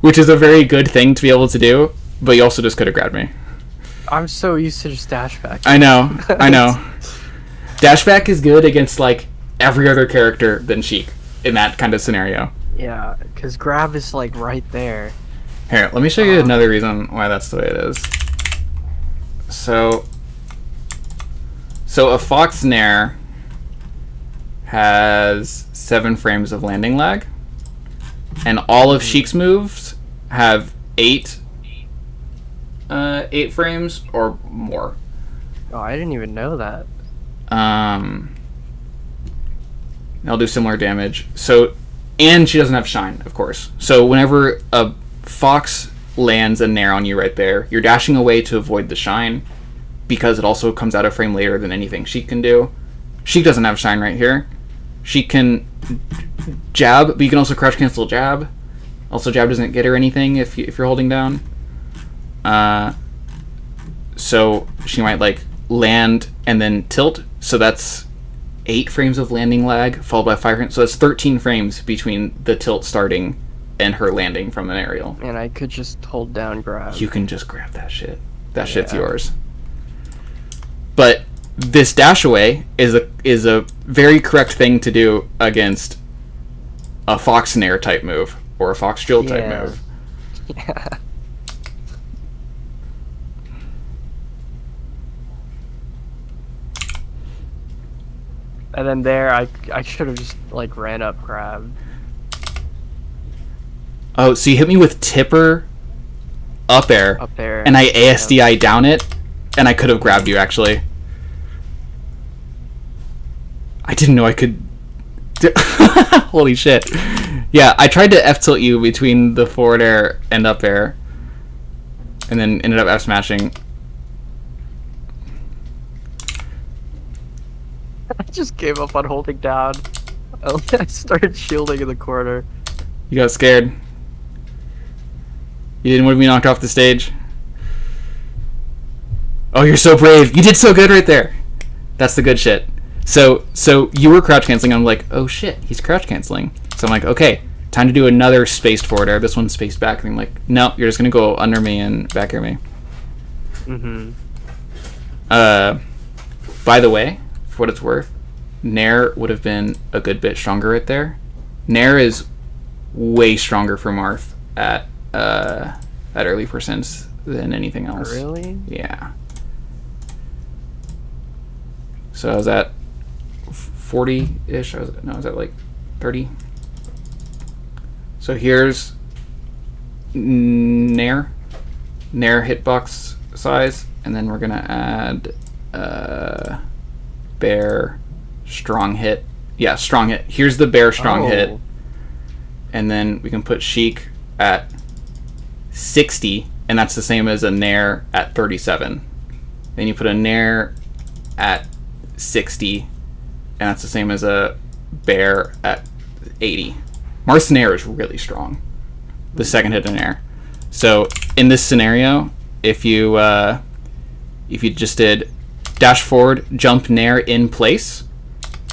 which is a very good thing to be able to do. But you also just could have grabbed me. I'm so used to just dash back. I know. Dash back is good against like every other character than Sheik in that kind of scenario. Yeah, because grab is like right there. Here, let me show you another reason why that's the way it is. So a Fox Nair has 7 frames of landing lag, and all of Sheik's moves have 8 frames or more. Oh, I didn't even know that. They'll do similar damage. So, and she doesn't have shine, of course. So whenever a Fox lands a Nair on you right there, you're dashing away to avoid the shine, because it also comes out of frame later than anything Sheik can do. Sheik doesn't have shine right here. She can jab, but you can also crouch cancel jab. Also, jab doesn't get her anything if you're holding down. So she might like land and then tilt. So that's 8 frames of landing lag followed by 5 frames. So that's 13 frames between the tilt starting and her landing from an aerial. And I could just hold down grab. You can just grab that shit. That shit's yours. But this dash away is a very correct thing to do against a Fox Nair type move or a Fox Drill type move. Yeah. And then there, I should have just like ran up grab. Oh, so you hit me with tipper up air, and I ASDI down it, and I could have grabbed you actually. I didn't know I could. Holy shit! Yeah, I tried to F tilt you between the forward air and up air, and then ended up F smashing. I just gave up on holding down. I started shielding in the corner. You got scared. You didn't want to be knocked off the stage. Oh, you're so brave. You did so good right there. That's the good shit. So you were crouch canceling. I'm like, oh shit, he's crouch canceling. So I'm like, okay, time to do another spaced forward air. This one's spaced back. And I'm like, no, you're just gonna go under me and back air me. Mm-hmm. By the way, for what it's worth, Nair would have been a good bit stronger right there. Nair is way stronger for Marth at early percents than anything else. Really? Yeah. So I was at 40-ish. I was at like 30. So here's Nair hitbox size, and then we're gonna add bear strong hit. Yeah, strong hit. Here's the bear strong hit, and then we can put Sheik at 60, and that's the same as a Nair at 37. Then you put a Nair at 60, and that's the same as a bear at 80. Marth's Nair is really strong. The second hit in Nair. So in this scenario, if you just did dash forward, jump Nair in place,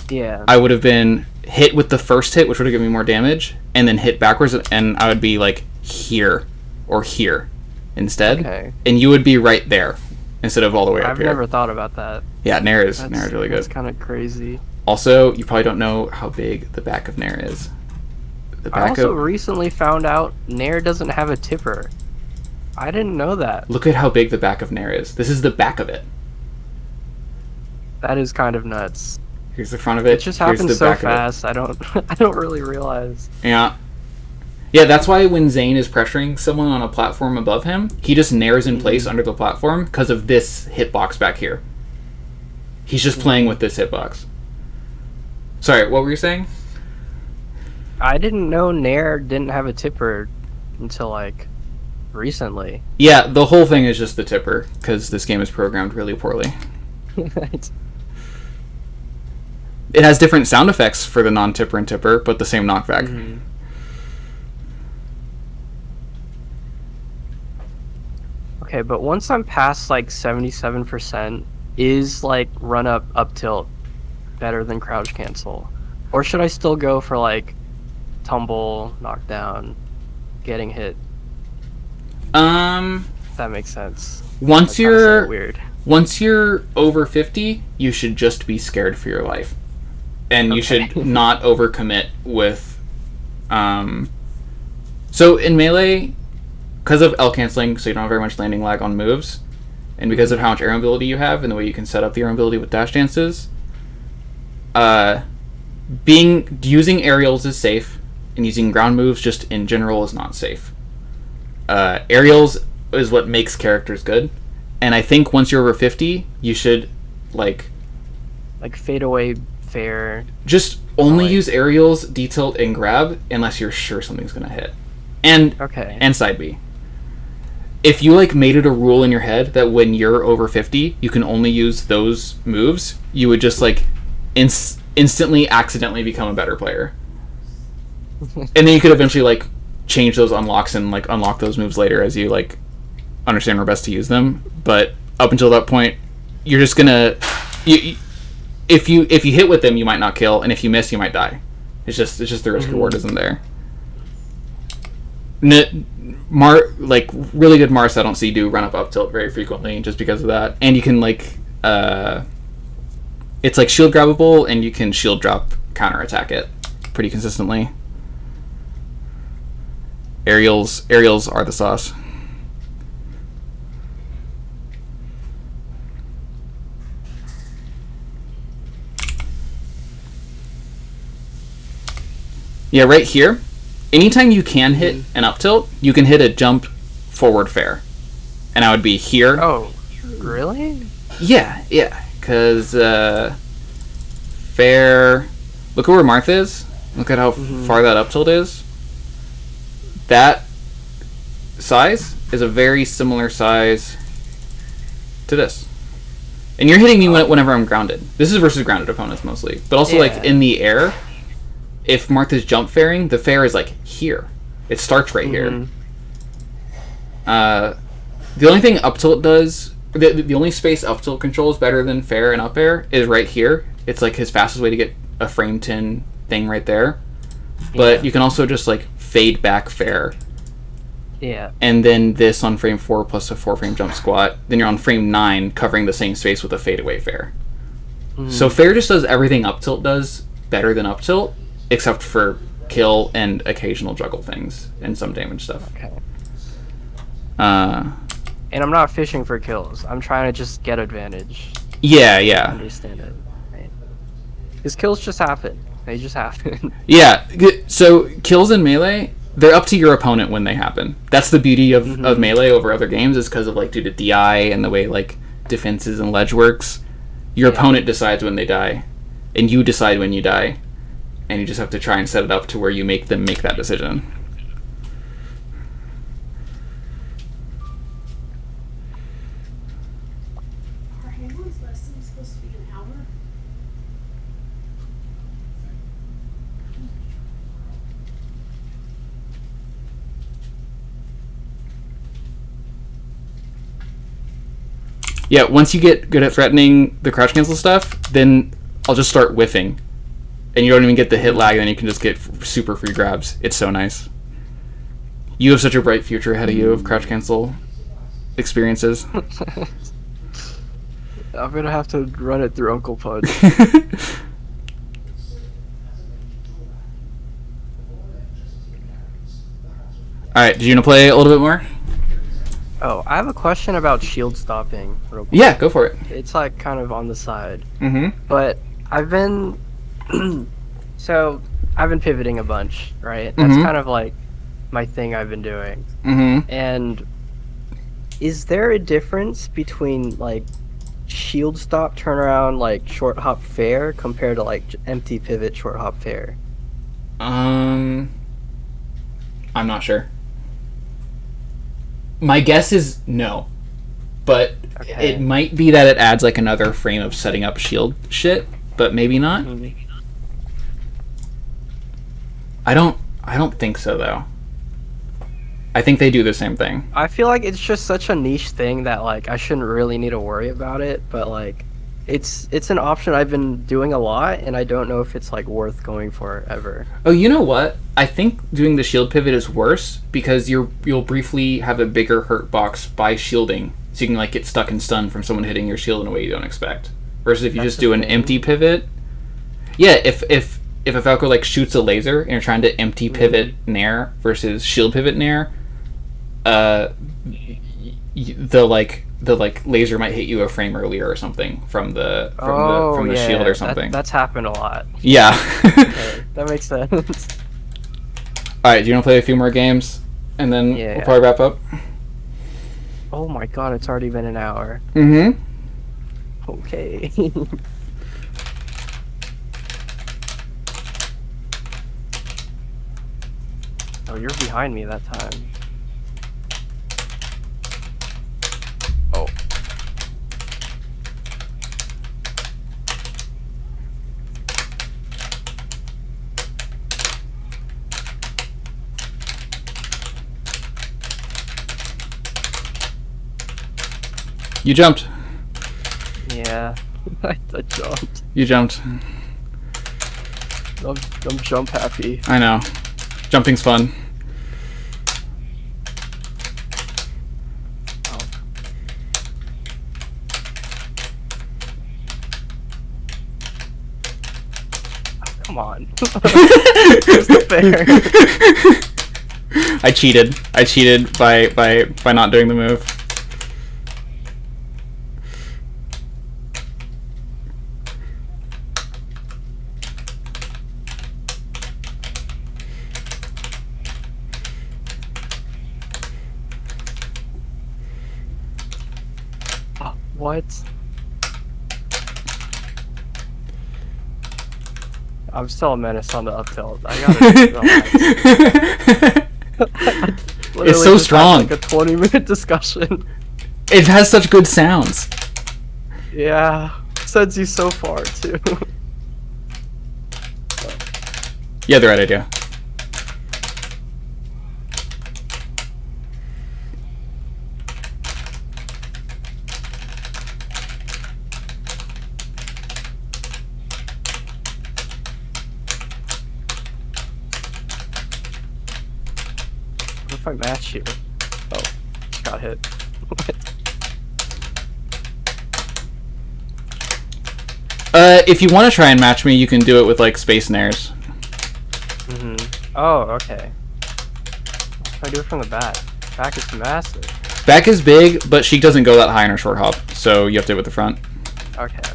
I would have been hit with the first hit, which would have given me more damage, and then hit backwards, and I would be like here or here instead, and you would be right there instead of all the way up here. I've never thought about that. Yeah, Nair is really good. That's kind of crazy. Also, you probably don't know how big the back of Nair is. I also recently found out Nair doesn't have a tipper. I didn't know that. Look at how big the back of Nair is. This is the back of it. That is kind of nuts. Here's the front of it. It just happens so fast. I don't really realize. Yeah. Yeah, that's why when Zane is pressuring someone on a platform above him, he just Nairs in place under the platform because of this hitbox back here. He's just playing with this hitbox. Sorry, what were you saying? I didn't know Nair didn't have a tipper until like recently. Yeah, the whole thing is just the tipper because this game is programmed really poorly. Right. It has different sound effects for the non-tipper and tipper, but the same knockback. Okay, but once I'm past like 77%, is like run up tilt better than crouch cancel? Or should I still go for like tumble, knockdown, getting hit? If that makes sense. Once you're over 50, you should just be scared for your life. And you should not overcommit with so in Melee, because of L canceling, so you don't have very much landing lag on moves, and because of how much air mobility you have and the way you can set up the air mobility with dash dances, using aerials is safe, and using ground moves just in general is not safe. Aerials is what makes characters good, and I think once you're over 50, you should like fade away fair. Just only use aerials, D-tilt, and grab unless you're sure something's gonna hit, and side B. If you like made it a rule in your head that when you're over 50, you can only use those moves, you would just like instantly accidentally become a better player. And then you could eventually like change those unlocks and like unlock those moves later as you like understand where best to use them. But up until that point, you're just gonna if you hit with them, you might not kill, and if you miss, you might die. It's just the risk reward isn't there. Like really good Marths I don't see do run up tilt very frequently just because of that, and you can like it's like shield grabbable, and you can shield drop counter attack it pretty consistently. Aerials are the sauce. Yeah, right here, anytime you can hit an up tilt, you can hit a jump forward fair. And I would be here. Oh, really? Yeah, because fair... Look at where Marth is. Look at how far that up tilt is. That size is a very similar size to this. And you're hitting me whenever I'm grounded. This is versus grounded opponents mostly. But also like in the air, if Marth is jump fairing, the fair is like here. It starts right here. The only thing up tilt does, the only space up tilt controls better than fair and up air is right here. It's like his fastest way to get a frame 10 thing right there. But you can also just like fade back fair. Yeah. And then this on frame 4 plus a 4 frame jump squat. Then you're on frame 9 covering the same space with a fade away fair. So fair just does everything up tilt does better than up tilt, except for kill and occasional juggle things and some damage stuff. Okay. And I'm not fishing for kills. I'm trying to just get advantage. Yeah. I understand it. Right? Because kills just happen. They just happen. Yeah. So kills in Melee, they're up to your opponent when they happen. That's the beauty of Melee over other games, is because of like due to DI and the way like defenses and ledge works. Your opponent decides when they die, and you decide when you die. And you just have to try and set it up to where you make them make that decision. Our Hamlin's lesson is supposed to be an hour. Yeah, once you get good at threatening the crouch cancel stuff, then I'll just start whiffing. And you don't even get the hit lag, and then you can just get super free grabs. It's so nice. You have such a bright future ahead of you of crouch cancel experiences. I'm gonna have to run it through Uncle Punch. Alright, do you want to play a little bit more? Oh, I have a question about shield stopping. Real quick. Yeah, go for it. It's like kind of on the side. But I've been... So, I've been pivoting a bunch, right? That's kind of like my thing I've been doing. And is there a difference between like shield stop turnaround like short hop fair compared to like empty pivot short hop fair? I'm not sure. My guess is no. But it might be that it adds like another frame of setting up shield shit, but maybe not. I don't think so though. I think they do the same thing. I feel like it's just such a niche thing that like I shouldn't really need to worry about it, but like it's an option I've been doing a lot, and I don't know if it's like worth going for ever. Oh, you know what? I think doing the shield pivot is worse because you'll briefly have a bigger hurt box by shielding, so you can like get stuck and stunned from someone hitting your shield in a way you don't expect. Versus if you just do an empty pivot. Yeah, if a Falco like shoots a laser and you're trying to empty pivot nair versus shield pivot nair, the laser might hit you a frame earlier or something from the shield or something. That's happened a lot. Yeah. Okay, that makes sense. All right, do you want to play a few more games, and then we'll probably wrap up? Oh my god, it's already been an hour. Mm-hmm. Okay. Oh, you're behind me that time. Oh. You jumped. Yeah, I jumped. You jumped. I'm jump happy. I know. Jumping's fun. Oh. Come on. Where's the fair? I cheated. I cheated by not doing the move. What? I'm still a menace on the up tilt. I gotta It's so strong. Like a 20-minute discussion. It has such good sounds. Yeah, sends you so far too. Yeah, the right idea. What if I match you? Oh, got hit. If you want to try and match me, you can do it with like space nairs. Oh, okay. What if I do it from the back? Back is massive. Back is big, but Sheik doesn't go that high in her short hop, so you have to do it with the front. Okay, okay.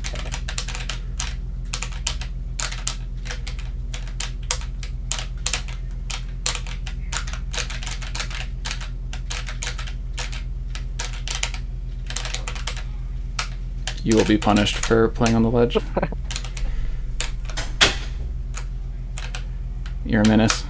You will be punished for playing on the ledge. You're a menace.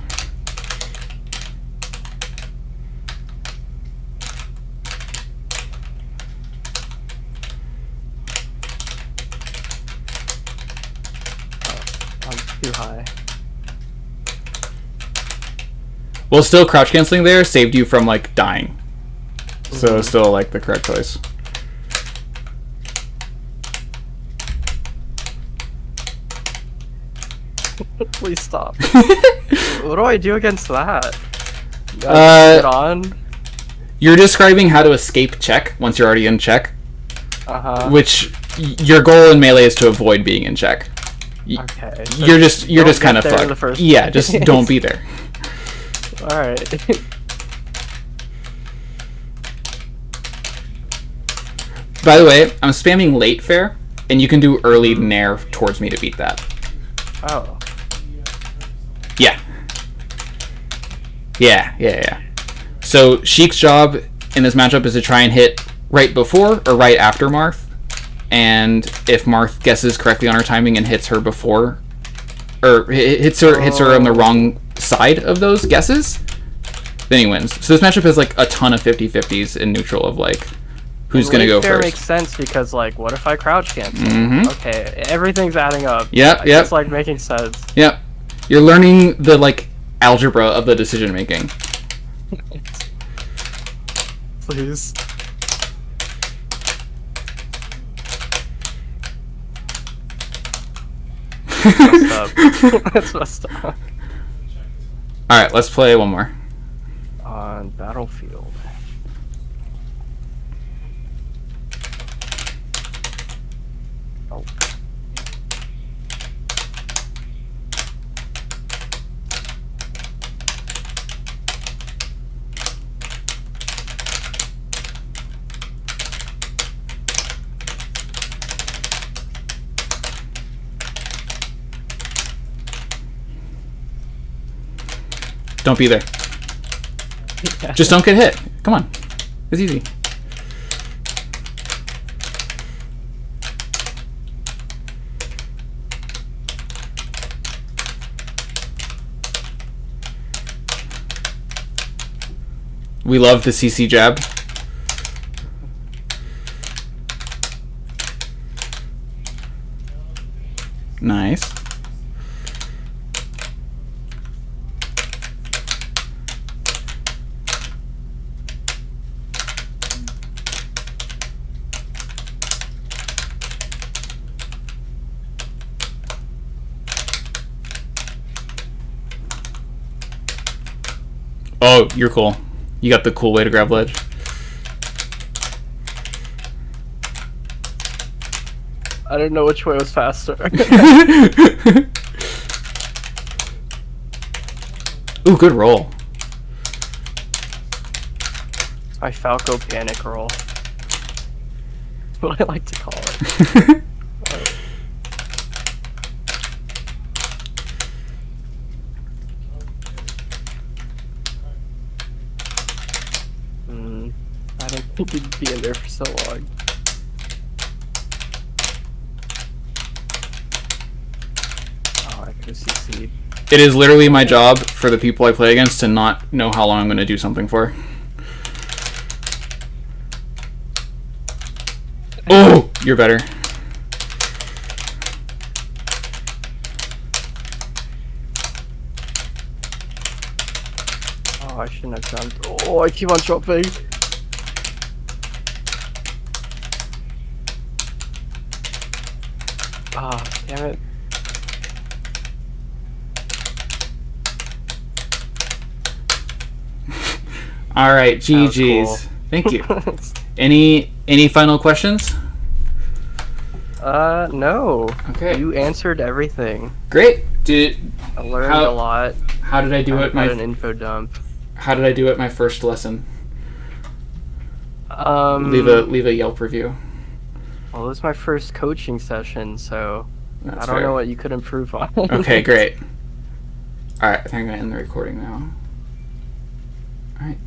I'm too high. Well, still crouch canceling there saved you from like dying. So still like the correct choice. Please stop. What do I do against that? Get on? You're describing how to escape check once you're already in check. Which your goal in melee is to avoid being in check. Okay. So you're just kind of fucked. Yeah, just don't be there. Alright. By the way, I'm spamming late fair, and you can do early nair towards me to beat that. Oh. Yeah. Yeah. So Sheik's job in this matchup is to try and hit right before or right after Marth. And if Marth guesses correctly on her timing and hits her before, or hits her on the wrong side of those guesses, then he wins. So this matchup has like a ton of 50-50s in neutral of like who's gonna go first. Makes sense because like, what if I crouch cancel? Okay, everything's adding up. Yep. It's like making sense. Yep. You're learning the like algebra of the decision making. Please. Messed up. That's messed up. Alright, let's play one more. On Battlefield. Oh. Don't be there. Yeah. Just don't get hit. Come on. It's easy. We love the CC jab. Nice. Oh, you're cool. You got the cool way to grab ledge. I didn't know which way was faster. Ooh, good roll. It's my Falco panic roll. That's what I like to call it. I don't think you'd be in there for so long. Oh, I could have CC'd. It is literally my job for the people I play against to not know how long I'm going to do something for. Oh, you're better. Oh, I shouldn't have jumped. Oh, I keep on jumping. Ah, damn it. All right, GG's. Cool. Thank you. Any final questions? No. Okay. You answered everything. Great. I learned a lot. How did I do I at had an info dump. How did I do at my first lesson? Leave a Yelp review. Well, it was my first coaching session, so That's I don't fair. know what you could improve on. Okay, great. All right, I think I'm gonna end the recording now. All right.